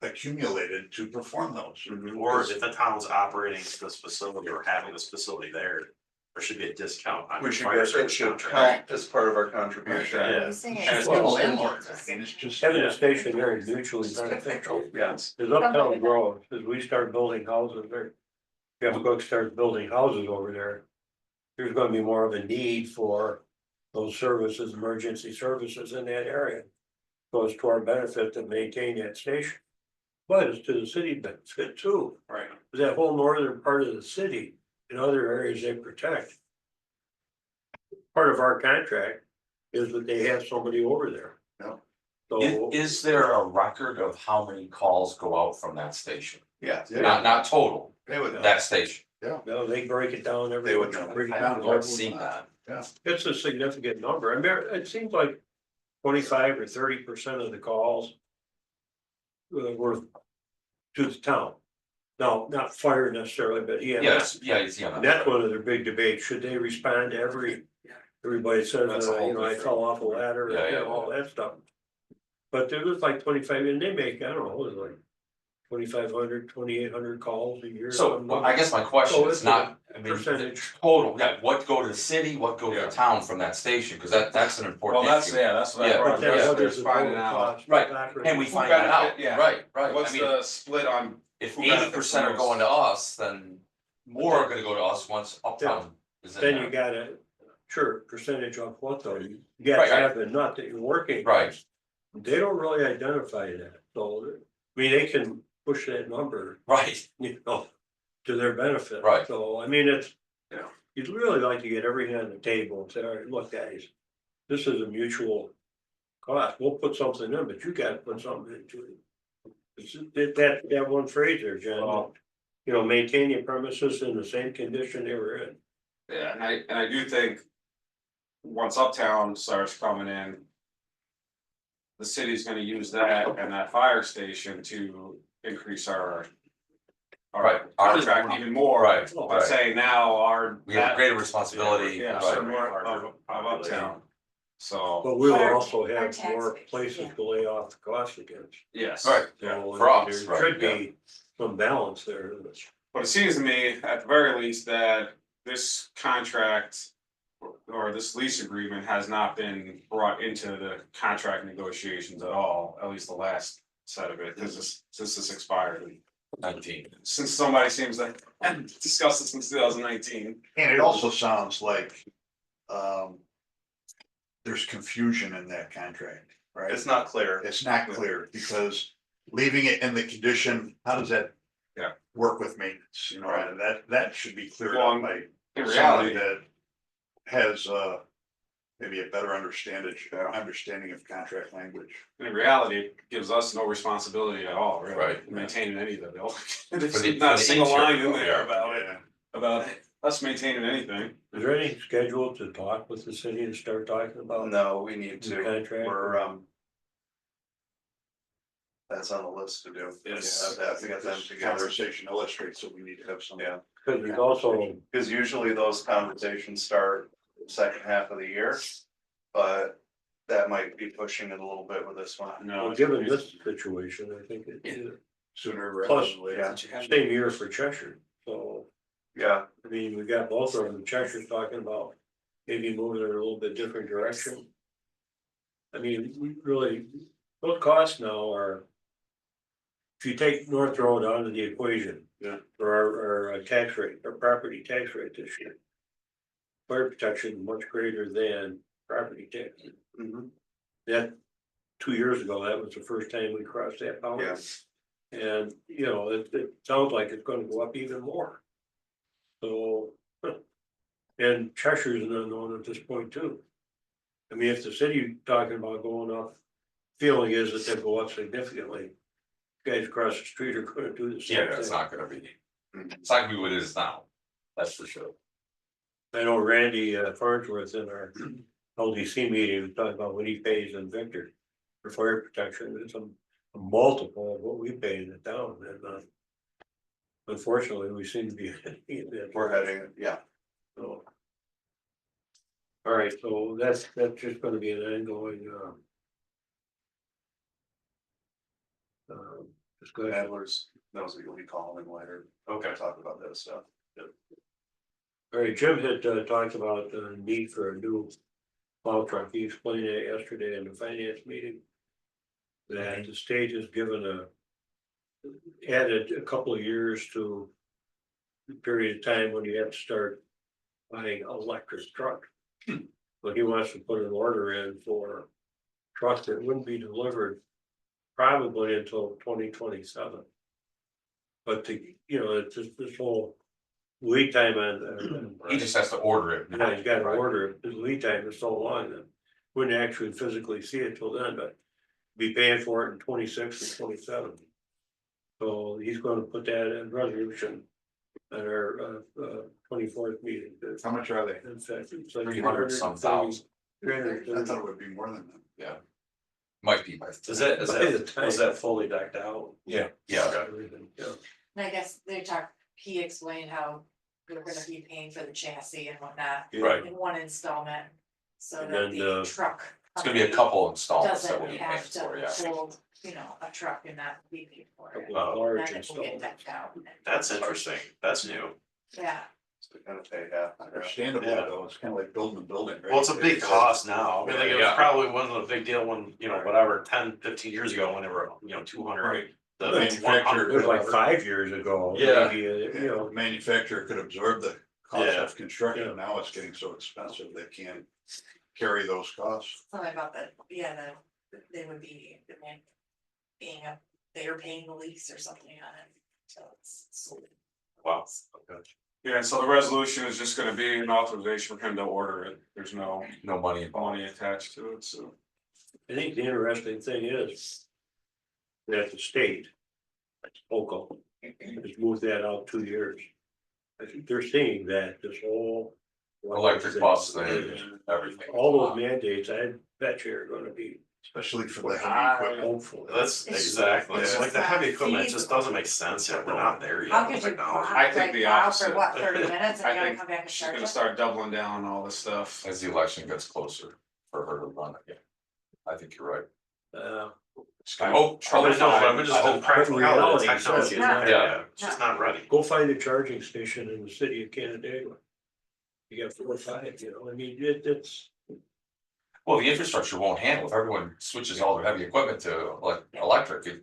[SPEAKER 5] accumulated to perform those.
[SPEAKER 1] Or if the town's operating this facility or having this facility there should be a discount on.
[SPEAKER 2] we
[SPEAKER 1] your
[SPEAKER 2] should
[SPEAKER 1] fire
[SPEAKER 2] get, it
[SPEAKER 1] service
[SPEAKER 2] should
[SPEAKER 1] contract.
[SPEAKER 2] count as part of our contribution.
[SPEAKER 1] Yeah.
[SPEAKER 7] You're saying
[SPEAKER 5] And it's
[SPEAKER 7] it's-
[SPEAKER 5] a landlord, I mean, it's just.
[SPEAKER 4] having a station there is mutually beneficial.
[SPEAKER 2] Yes,
[SPEAKER 4] As Uptown grows, as we start building houses there. Jeff Cook starts building houses over there. there's gonna be more of a need for those services, emergency services in that area. So it's to our benefit to maintain that station. But it's to the city benefit too,
[SPEAKER 3] Right.
[SPEAKER 4] that whole northern part of the city and other areas they protect. Part of our contract is that they have somebody over there.
[SPEAKER 5] Yeah.
[SPEAKER 4] So,
[SPEAKER 6] Is there a record of how many calls go out from that station?
[SPEAKER 2] Yeah,
[SPEAKER 6] Not total,
[SPEAKER 5] They would know.
[SPEAKER 6] that station.
[SPEAKER 4] no, they break it down every.
[SPEAKER 2] They would know.
[SPEAKER 4] break it
[SPEAKER 6] I
[SPEAKER 4] down
[SPEAKER 6] haven't
[SPEAKER 4] every
[SPEAKER 6] quite seen
[SPEAKER 4] month.
[SPEAKER 6] that.
[SPEAKER 4] It's a significant number. I mean, it seems like 25 or 30% of the calls were to the town. No, not fire necessarily, but EMS.
[SPEAKER 6] Yeah.
[SPEAKER 4] And that's one of their big debates. Should they respond to everybody says,
[SPEAKER 3] That's a whole
[SPEAKER 4] you know, I
[SPEAKER 3] different-
[SPEAKER 4] fell off a ladder,
[SPEAKER 6] Yeah,
[SPEAKER 4] you
[SPEAKER 6] yeah,
[SPEAKER 4] know, all that stuff. But there was like 25, and they make, I don't know, it was like 2,500, 2,800 calls a year.
[SPEAKER 6] So,
[SPEAKER 4] something
[SPEAKER 6] well,
[SPEAKER 4] like
[SPEAKER 6] I guess my question
[SPEAKER 4] So
[SPEAKER 6] is
[SPEAKER 4] it's
[SPEAKER 6] not,
[SPEAKER 4] a
[SPEAKER 6] I mean, the
[SPEAKER 4] percentage.
[SPEAKER 6] total, yeah, what go to the city, what go to
[SPEAKER 3] Yeah.
[SPEAKER 6] the town from that station, cause that's an
[SPEAKER 3] Well,
[SPEAKER 6] important
[SPEAKER 3] that's,
[SPEAKER 6] issue.
[SPEAKER 3] that's what I
[SPEAKER 6] Yeah.
[SPEAKER 3] brought
[SPEAKER 4] But
[SPEAKER 3] up
[SPEAKER 4] then what
[SPEAKER 3] yesterday,
[SPEAKER 4] is
[SPEAKER 3] is
[SPEAKER 4] the
[SPEAKER 3] finding
[SPEAKER 4] total
[SPEAKER 3] out.
[SPEAKER 4] cost?
[SPEAKER 6] Right.
[SPEAKER 4] Backwards.
[SPEAKER 6] Can we
[SPEAKER 3] Who
[SPEAKER 6] find that out?
[SPEAKER 3] benefit- yeah.
[SPEAKER 6] Right, I
[SPEAKER 3] What's
[SPEAKER 6] mean,
[SPEAKER 3] the split on,
[SPEAKER 6] if
[SPEAKER 3] who
[SPEAKER 6] 80%
[SPEAKER 3] benefits the
[SPEAKER 6] are going to
[SPEAKER 3] most?
[SPEAKER 6] us, then more are gonna go to us once uptown is in
[SPEAKER 4] Then you
[SPEAKER 6] there.
[SPEAKER 4] gotta, sure, percentage off what though? You
[SPEAKER 6] Right,
[SPEAKER 4] gotta
[SPEAKER 6] right.
[SPEAKER 4] have the nut that you're working.
[SPEAKER 6] Right.
[SPEAKER 4] against. They don't really identify that, so, I mean, they can push that number,
[SPEAKER 6] Right,
[SPEAKER 4] you know, to their benefit.
[SPEAKER 6] Right.
[SPEAKER 4] So, I mean, it's,
[SPEAKER 3] Yeah.
[SPEAKER 4] you'd really like to get everything on the table and say, all right, look, guys, this is a mutual cost, we'll put something in, but you gotta put something into it. That one phrase there, John,
[SPEAKER 3] Well-
[SPEAKER 4] you know, maintain your premises in the same condition they were in.
[SPEAKER 3] yeah, and I do think. Once Uptown starts coming in. The city's gonna use that and that fire station to increase our.
[SPEAKER 6] Right.
[SPEAKER 3] Our contract even more.
[SPEAKER 6] right,
[SPEAKER 3] By
[SPEAKER 6] right.
[SPEAKER 3] saying now our.
[SPEAKER 6] We have
[SPEAKER 3] that-
[SPEAKER 6] greater responsibility,
[SPEAKER 3] Yeah,
[SPEAKER 6] right.
[SPEAKER 3] so more of Uptown. So,
[SPEAKER 4] But we'll
[SPEAKER 7] Our-
[SPEAKER 4] also
[SPEAKER 7] our
[SPEAKER 4] have
[SPEAKER 7] tax
[SPEAKER 4] more
[SPEAKER 7] base,
[SPEAKER 4] places
[SPEAKER 7] yeah.
[SPEAKER 4] to lay off the cost against.
[SPEAKER 3] yes.
[SPEAKER 6] Right,
[SPEAKER 4] So,
[SPEAKER 6] for
[SPEAKER 4] I mean,
[SPEAKER 6] us,
[SPEAKER 4] there
[SPEAKER 6] right,
[SPEAKER 4] should be some balance there.
[SPEAKER 3] But it seems to me, at the very least, that this contract. Or this lease agreement has not been brought into the contract negotiations at all, at least the last set of it, because since this expired.
[SPEAKER 6] 19.
[SPEAKER 3] Since somebody seems to have discussed it since 2019.
[SPEAKER 5] And it also sounds like, there's confusion in that contract, right?
[SPEAKER 2] It's not clear.
[SPEAKER 5] It's not clear because leaving it in the condition, how does that?
[SPEAKER 3] Yeah.
[SPEAKER 5] Work with maintenance, you know,
[SPEAKER 3] Right.
[SPEAKER 5] and that should be cleared
[SPEAKER 3] Well,
[SPEAKER 5] up by
[SPEAKER 3] In
[SPEAKER 5] somebody
[SPEAKER 3] reality,
[SPEAKER 5] that. Has maybe a better understanding of contract language.
[SPEAKER 3] it gives us no responsibility at all, really,
[SPEAKER 6] Right.
[SPEAKER 3] in maintaining any of the bill.
[SPEAKER 6] For
[SPEAKER 3] There's
[SPEAKER 6] the-
[SPEAKER 3] not a
[SPEAKER 6] for the
[SPEAKER 3] single line in
[SPEAKER 6] interior,
[SPEAKER 3] there
[SPEAKER 6] yeah.
[SPEAKER 3] about it,
[SPEAKER 5] Yeah.
[SPEAKER 3] about us maintaining anything.
[SPEAKER 4] Is there any schedule to talk with the city and start talking about
[SPEAKER 2] No, we need
[SPEAKER 4] the
[SPEAKER 2] to,
[SPEAKER 4] contract?
[SPEAKER 2] we're. That's on the list to do.
[SPEAKER 3] Yes.
[SPEAKER 2] Yeah, I have to get them
[SPEAKER 5] This
[SPEAKER 2] together,
[SPEAKER 5] conversation illustrates that we need to have some.
[SPEAKER 2] yeah,
[SPEAKER 4] Because there's also,
[SPEAKER 2] because usually those conversations start second half of the year. But that might be pushing it a little bit with this one.
[SPEAKER 3] No.
[SPEAKER 4] well, given this situation, I think it's
[SPEAKER 5] Sooner rather
[SPEAKER 4] Plus,
[SPEAKER 5] than later.
[SPEAKER 2] yeah.
[SPEAKER 4] same year for Cheshire. So,
[SPEAKER 2] Yeah,
[SPEAKER 4] I mean, we got both of them. Cheshire's talking about maybe moving in a little bit different direction. I mean, we really, those costs now are. If you take North Road out of the equation.
[SPEAKER 3] Yeah.
[SPEAKER 4] For our tax rate, our property tax rate this year. Fire protection much greater than property tax.
[SPEAKER 2] mhm,
[SPEAKER 4] That, 2 years ago, that was the first time we crossed that boundary.
[SPEAKER 2] yeah,
[SPEAKER 4] And, you know, it sounds like it's gonna go up even more. So. And Cheshire's an unknown at this point too. I mean, if the city talking about going up, feeling is that they'll go up significantly. Guys across the street are gonna do the same
[SPEAKER 6] Yeah, it's
[SPEAKER 4] thing.
[SPEAKER 6] not gonna be,
[SPEAKER 2] mhm.
[SPEAKER 6] it's not gonna be what it is now, that's for sure.
[SPEAKER 4] I know Randy Farnsworth in our LDC meeting was talking about what he pays in Victor for fire protection. It's a multiple of what we pay in the town, and unfortunately, we seem to be.
[SPEAKER 2] We're heading, yeah,
[SPEAKER 4] So. All right, so that's just gonna be an ongoing, discussion.
[SPEAKER 2] Adler's knows what you'll be calling later. Okay, talk about that stuff.
[SPEAKER 4] All right, Jim had talked about the need for a new plow truck. He explained it yesterday in the finance meeting. That the state has given added a couple of years to the period of time when you have to start buying an electric truck. But he wants to put an order in for a truck that wouldn't be delivered probably until 2027. But it's just this whole lead time on.
[SPEAKER 6] He just has to order it.
[SPEAKER 4] Yeah, he's gotta
[SPEAKER 6] Right.
[SPEAKER 4] order it, his lead time is so long that wouldn't actually physically see it till then, but be paying for it in 26 or 27. So he's gonna put that in resolution at our 24th meeting.
[SPEAKER 5] How much are they?
[SPEAKER 4] In fact, it's like
[SPEAKER 6] 300 some thousand.
[SPEAKER 5] I thought it would be more than that.
[SPEAKER 6] Might be by.
[SPEAKER 1] Is that,
[SPEAKER 4] By the time-
[SPEAKER 1] was that fully decked out?
[SPEAKER 6] Yeah.
[SPEAKER 4] Everything, yeah.
[SPEAKER 7] And I guess he explained how we're gonna be paying for the chassis and whatnot
[SPEAKER 6] Right.
[SPEAKER 7] in one installment. So
[SPEAKER 4] And
[SPEAKER 7] that
[SPEAKER 4] then,
[SPEAKER 7] the truck.
[SPEAKER 6] It's gonna be a couple installments that
[SPEAKER 7] Doesn't
[SPEAKER 6] we'll be paying
[SPEAKER 7] have
[SPEAKER 6] for,
[SPEAKER 7] to
[SPEAKER 6] yeah.
[SPEAKER 7] hold, a truck and not be paid for it.
[SPEAKER 4] Couple of large
[SPEAKER 7] Then it will get
[SPEAKER 4] installments.
[SPEAKER 7] decked out.
[SPEAKER 1] That's interesting, that's new.
[SPEAKER 7] Yeah,
[SPEAKER 2] So kind of pay half.
[SPEAKER 5] Understandable
[SPEAKER 1] Yeah.
[SPEAKER 5] though, it's kind of like building a building, right?
[SPEAKER 1] Well, it's a big cost now, I mean, like, it was
[SPEAKER 6] Yeah.
[SPEAKER 1] probably wasn't a big deal when, whatever, 10-15 years ago, when they were, 200.
[SPEAKER 5] Right.
[SPEAKER 1] The
[SPEAKER 5] Manufacturer.
[SPEAKER 1] 100,
[SPEAKER 4] It was like
[SPEAKER 1] whatever.
[SPEAKER 4] 5 years ago.
[SPEAKER 1] Yeah.
[SPEAKER 4] Maybe,
[SPEAKER 5] The manufacturer could absorb the cost
[SPEAKER 1] Yeah.
[SPEAKER 5] of
[SPEAKER 4] Yeah.
[SPEAKER 5] construction, now it's getting so expensive, they can't carry those costs.
[SPEAKER 7] something about that, they would be, they are paying the lease or something on it, so it's.
[SPEAKER 1] Wow, okay.
[SPEAKER 3] Yeah, so the resolution is just gonna be an authorization for him to order it, there's no
[SPEAKER 6] No money involved.
[SPEAKER 3] money attached to it, so.
[SPEAKER 4] I think the interesting thing is that the state, like Poco, has moved that out 2 years. I think they're seeing that this whole.
[SPEAKER 6] Electric bus thing, everything.
[SPEAKER 4] All those mandates, I bet you are gonna be
[SPEAKER 5] Especially for the heavy
[SPEAKER 3] Ah,
[SPEAKER 5] equipment.
[SPEAKER 4] hopeful.
[SPEAKER 1] That's
[SPEAKER 7] It's-
[SPEAKER 1] exactly, it's
[SPEAKER 7] it's
[SPEAKER 1] like the heavy equipment just
[SPEAKER 7] feasible.
[SPEAKER 1] doesn't make sense yet, we're not there
[SPEAKER 7] How
[SPEAKER 1] yet,
[SPEAKER 7] could
[SPEAKER 1] with
[SPEAKER 7] you
[SPEAKER 1] technology.
[SPEAKER 3] I think
[SPEAKER 7] like
[SPEAKER 3] the
[SPEAKER 7] plow
[SPEAKER 3] opposite.
[SPEAKER 7] for what, 30 minutes and
[SPEAKER 3] I
[SPEAKER 7] you gotta
[SPEAKER 3] think
[SPEAKER 7] come back and
[SPEAKER 3] she's
[SPEAKER 7] charge
[SPEAKER 3] gonna
[SPEAKER 7] it?
[SPEAKER 3] start doubling down on all this stuff.
[SPEAKER 6] As the election gets closer for her to run again. I think you're right. I hope.
[SPEAKER 1] But it's not, but just
[SPEAKER 6] I
[SPEAKER 1] in
[SPEAKER 6] hope-
[SPEAKER 1] practicality,
[SPEAKER 4] reality,
[SPEAKER 1] technology is not,
[SPEAKER 6] Yeah.
[SPEAKER 1] yeah, it's just not ready.
[SPEAKER 4] Go find a charging station in the city of Canandaigua. You got 4 or 5, I mean, it's,
[SPEAKER 6] Well, the infrastructure won't handle, if everyone switches all their heavy equipment to like electric,
[SPEAKER 3] We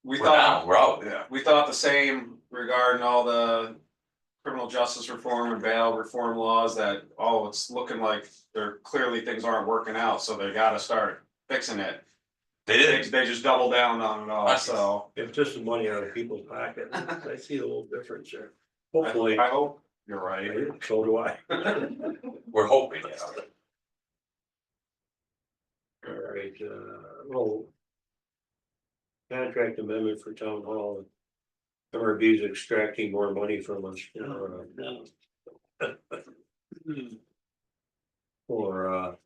[SPEAKER 6] we're
[SPEAKER 3] thought,
[SPEAKER 6] down, we're out.
[SPEAKER 3] yeah, we thought the same regarding all the criminal justice reform and bail reform laws that, it's looking like they're clearly things aren't working out, so they gotta start fixing it.
[SPEAKER 1] They did,
[SPEAKER 3] They just double down on it all, so.
[SPEAKER 4] it's just the money out of people's pocket. I see a little difference there. Hopefully,
[SPEAKER 3] I hope you're right.
[SPEAKER 4] so do I.
[SPEAKER 6] We're hoping, yeah.
[SPEAKER 4] All right, contract amendment for town hall. MRB is extracting more money from us. For,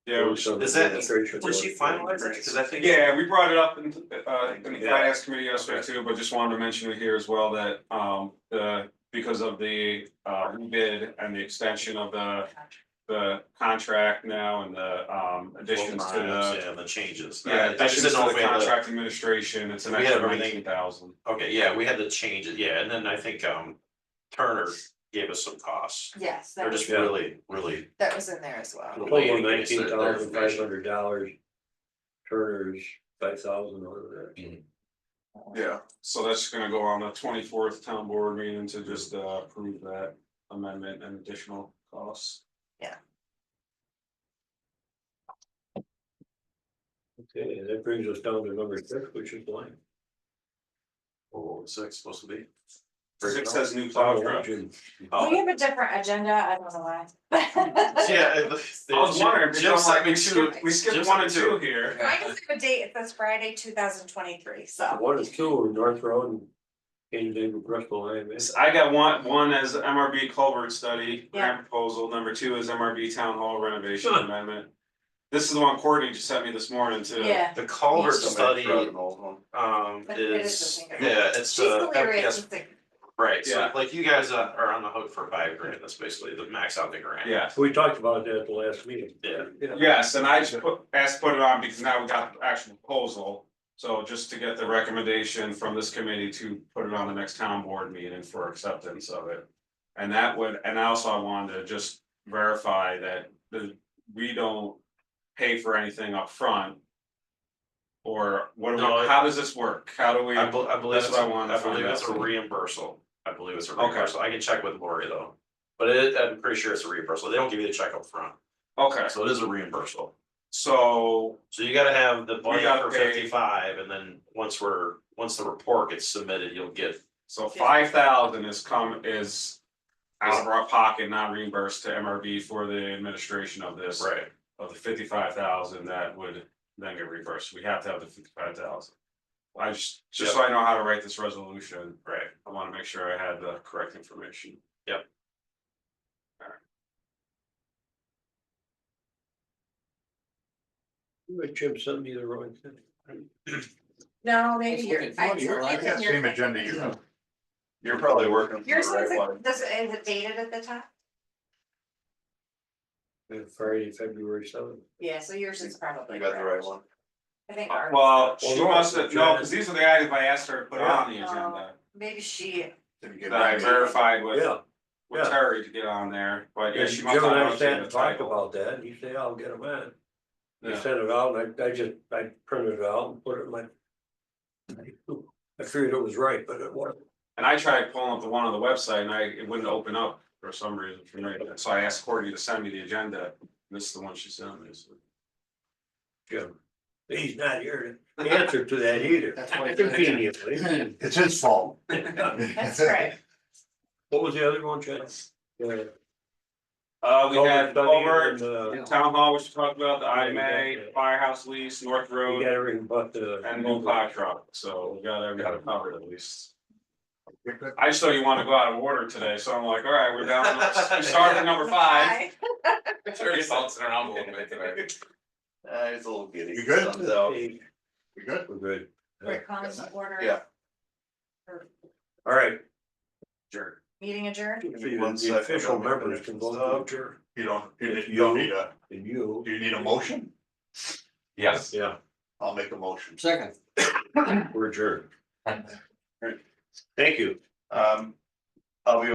[SPEAKER 3] Yeah,
[SPEAKER 4] some
[SPEAKER 1] Is that-
[SPEAKER 4] administration
[SPEAKER 1] did she
[SPEAKER 4] work.
[SPEAKER 1] finalize it, cause I think.
[SPEAKER 3] yeah, we brought it up in the finance committee yesterday too, but just wanted to mention it here as well that, because of the, rebid and the extension of the contract now and the, additions to the.
[SPEAKER 1] Yeah, the changes.
[SPEAKER 3] Yeah,
[SPEAKER 1] I just
[SPEAKER 3] additions
[SPEAKER 1] didn't
[SPEAKER 3] to
[SPEAKER 1] know
[SPEAKER 3] the
[SPEAKER 1] if we had to-
[SPEAKER 3] contract administration, it's an
[SPEAKER 1] We have
[SPEAKER 3] extra
[SPEAKER 1] everything.
[SPEAKER 3] 19,000.
[SPEAKER 1] Okay, yeah, we had to change it, yeah, and then I think Turner gave us some costs.
[SPEAKER 7] Yes,
[SPEAKER 1] They're
[SPEAKER 7] that
[SPEAKER 1] just
[SPEAKER 7] was,
[SPEAKER 1] really.
[SPEAKER 7] that was in there as well.
[SPEAKER 4] Total
[SPEAKER 1] relating against their
[SPEAKER 4] $19,500. Turner's $5,000 over there.
[SPEAKER 3] Yeah, so that's gonna go on the 24th town board meeting to just approve that amendment and additional costs.
[SPEAKER 4] Okay, that brings us down to number 6, which is blank.
[SPEAKER 1] Oh, what's that supposed to be?
[SPEAKER 3] 6 says new plow truck.
[SPEAKER 7] We have a different agenda, I don't know why.
[SPEAKER 1] Yeah.
[SPEAKER 3] I was wondering,
[SPEAKER 1] Jim
[SPEAKER 3] because I'm like,
[SPEAKER 1] sent me two.
[SPEAKER 3] we skipped
[SPEAKER 1] Jim
[SPEAKER 3] 1 and
[SPEAKER 1] sent me
[SPEAKER 3] 2 here.
[SPEAKER 7] I just have a date, it says Friday, 2023, so.
[SPEAKER 4] 1 and 2 are North Road and Canandaigua Bristol IMA.
[SPEAKER 3] I got one as MRB culvert study,
[SPEAKER 7] Yeah.
[SPEAKER 3] grant proposal, number 2 is MRB town hall renovation amendment. This is the one Courtney just sent me this morning too.
[SPEAKER 7] Yeah.
[SPEAKER 1] The culvert
[SPEAKER 2] Somebody
[SPEAKER 1] study,
[SPEAKER 2] brought an old one.
[SPEAKER 7] But it is
[SPEAKER 1] is,
[SPEAKER 7] the thing.
[SPEAKER 1] yeah, it's
[SPEAKER 7] She's
[SPEAKER 1] the
[SPEAKER 7] delirious,
[SPEAKER 1] FPS,
[SPEAKER 7] it's like,
[SPEAKER 1] right, so
[SPEAKER 3] Yeah.
[SPEAKER 1] like you guys are on the hook for $5,000, that's basically the max out the grant.
[SPEAKER 3] Yeah,
[SPEAKER 4] We talked about that at the last meeting.
[SPEAKER 1] Yeah.
[SPEAKER 3] yes, and I just asked to put it on because now we got the actual proposal. So just to get the recommendation from this committee to put it on the next town board meeting for acceptance of it. And that would, and also I wanted to just verify that we don't pay for anything up front. Or what,
[SPEAKER 1] No,
[SPEAKER 3] how does this work? How do we?
[SPEAKER 1] I believe
[SPEAKER 3] That's
[SPEAKER 1] it's,
[SPEAKER 3] what I wanted to
[SPEAKER 1] I believe
[SPEAKER 3] find
[SPEAKER 1] it's a
[SPEAKER 3] out.
[SPEAKER 1] reimbursal, I believe it's a
[SPEAKER 3] Okay.
[SPEAKER 1] reimbursal, I can check with Lori though. But I'm pretty sure it's a reimbursable, they don't give you the check up front,
[SPEAKER 3] Okay,
[SPEAKER 1] so it is a reimbursable.
[SPEAKER 3] so,
[SPEAKER 1] So you gotta have the budget
[SPEAKER 3] gotta
[SPEAKER 1] for
[SPEAKER 3] pay-
[SPEAKER 1] 55, and then once the report gets submitted, you'll get.
[SPEAKER 3] so 5,000 is out of our pocket, not reimbursed to MRB for the administration of this.
[SPEAKER 1] Right.
[SPEAKER 3] Of the 55,000 that would then get reimbursed, we have to have the 55,000. I just so I know how to write this resolution,
[SPEAKER 1] Right.
[SPEAKER 3] I wanna make sure I had the correct information.
[SPEAKER 4] Jim sent me the wrong thing.
[SPEAKER 7] No, maybe
[SPEAKER 8] It's
[SPEAKER 7] you're.
[SPEAKER 8] looking
[SPEAKER 7] I
[SPEAKER 8] funny,
[SPEAKER 7] think
[SPEAKER 8] right?
[SPEAKER 5] I got the same agenda you have.
[SPEAKER 2] You're probably working. from
[SPEAKER 7] Yours
[SPEAKER 2] the right
[SPEAKER 7] says,
[SPEAKER 2] one.
[SPEAKER 7] is it dated at the top?
[SPEAKER 4] Friday, February 7th.
[SPEAKER 7] Yeah, so yours is probably.
[SPEAKER 2] You got the right
[SPEAKER 7] correct.
[SPEAKER 2] one.
[SPEAKER 7] I think ours.
[SPEAKER 3] Well, she
[SPEAKER 4] no,
[SPEAKER 3] must have,
[SPEAKER 4] it's
[SPEAKER 3] no,
[SPEAKER 4] a-
[SPEAKER 3] cause these are the items I asked her to put on the agenda,
[SPEAKER 7] Maybe she,
[SPEAKER 5] Didn't get
[SPEAKER 3] that I
[SPEAKER 5] back to you.
[SPEAKER 3] verified with.
[SPEAKER 4] Yeah.
[SPEAKER 3] With
[SPEAKER 4] yeah.
[SPEAKER 3] Terry to get on there, but yeah,
[SPEAKER 4] And
[SPEAKER 3] she
[SPEAKER 4] Jim
[SPEAKER 3] must
[SPEAKER 4] and I
[SPEAKER 3] not
[SPEAKER 4] sat
[SPEAKER 3] have
[SPEAKER 4] and
[SPEAKER 3] the
[SPEAKER 4] talked
[SPEAKER 3] title.
[SPEAKER 4] about that, and he said, I'll get them in. He
[SPEAKER 3] Yeah.
[SPEAKER 4] sent it out, and I printed it out and put it in my. I figured it was right, but it wasn't.
[SPEAKER 3] And I tried pulling up the one on the website and it wouldn't open up for some reason for me, so I asked Courtney to send me the agenda, this is the one she sent me, so.
[SPEAKER 4] Jim. He's not here to answer to that either.
[SPEAKER 8] That's why-
[SPEAKER 4] Conveniently.
[SPEAKER 5] It's his fault.
[SPEAKER 7] that's right.
[SPEAKER 4] What was the other one, Chad?
[SPEAKER 3] We had over
[SPEAKER 4] You
[SPEAKER 3] town hall, which we talked about, the
[SPEAKER 4] Yeah, you
[SPEAKER 3] IMA,
[SPEAKER 4] got that.
[SPEAKER 3] firehouse lease, North Road,
[SPEAKER 4] got everything but the.
[SPEAKER 3] and no plow truck, so we got everything covered at least. I just thought you wanted to go out of order today, so I'm like, alright, we're down, we started at number 5.
[SPEAKER 6] Terry's bouncing around a little bit today.
[SPEAKER 2] It's a little giddy.
[SPEAKER 5] You good?
[SPEAKER 2] So,
[SPEAKER 4] Hey,
[SPEAKER 5] We good?
[SPEAKER 4] we're good.
[SPEAKER 7] Rick comes to order.
[SPEAKER 2] Yeah.
[SPEAKER 4] All right.
[SPEAKER 1] Sure.
[SPEAKER 7] Meeting adjourned?
[SPEAKER 4] See,
[SPEAKER 2] One
[SPEAKER 4] the
[SPEAKER 2] second,
[SPEAKER 4] official
[SPEAKER 2] let me
[SPEAKER 4] members
[SPEAKER 2] finish
[SPEAKER 4] can
[SPEAKER 2] this
[SPEAKER 4] vote
[SPEAKER 2] up.
[SPEAKER 4] to adjourn,
[SPEAKER 5] You don't need a,
[SPEAKER 4] and you.
[SPEAKER 5] do you need a motion?
[SPEAKER 6] Yes.
[SPEAKER 4] Yeah,
[SPEAKER 5] I'll make a motion.
[SPEAKER 8] Second.
[SPEAKER 4] we're adjourned. Thank you.
[SPEAKER 2] I'll be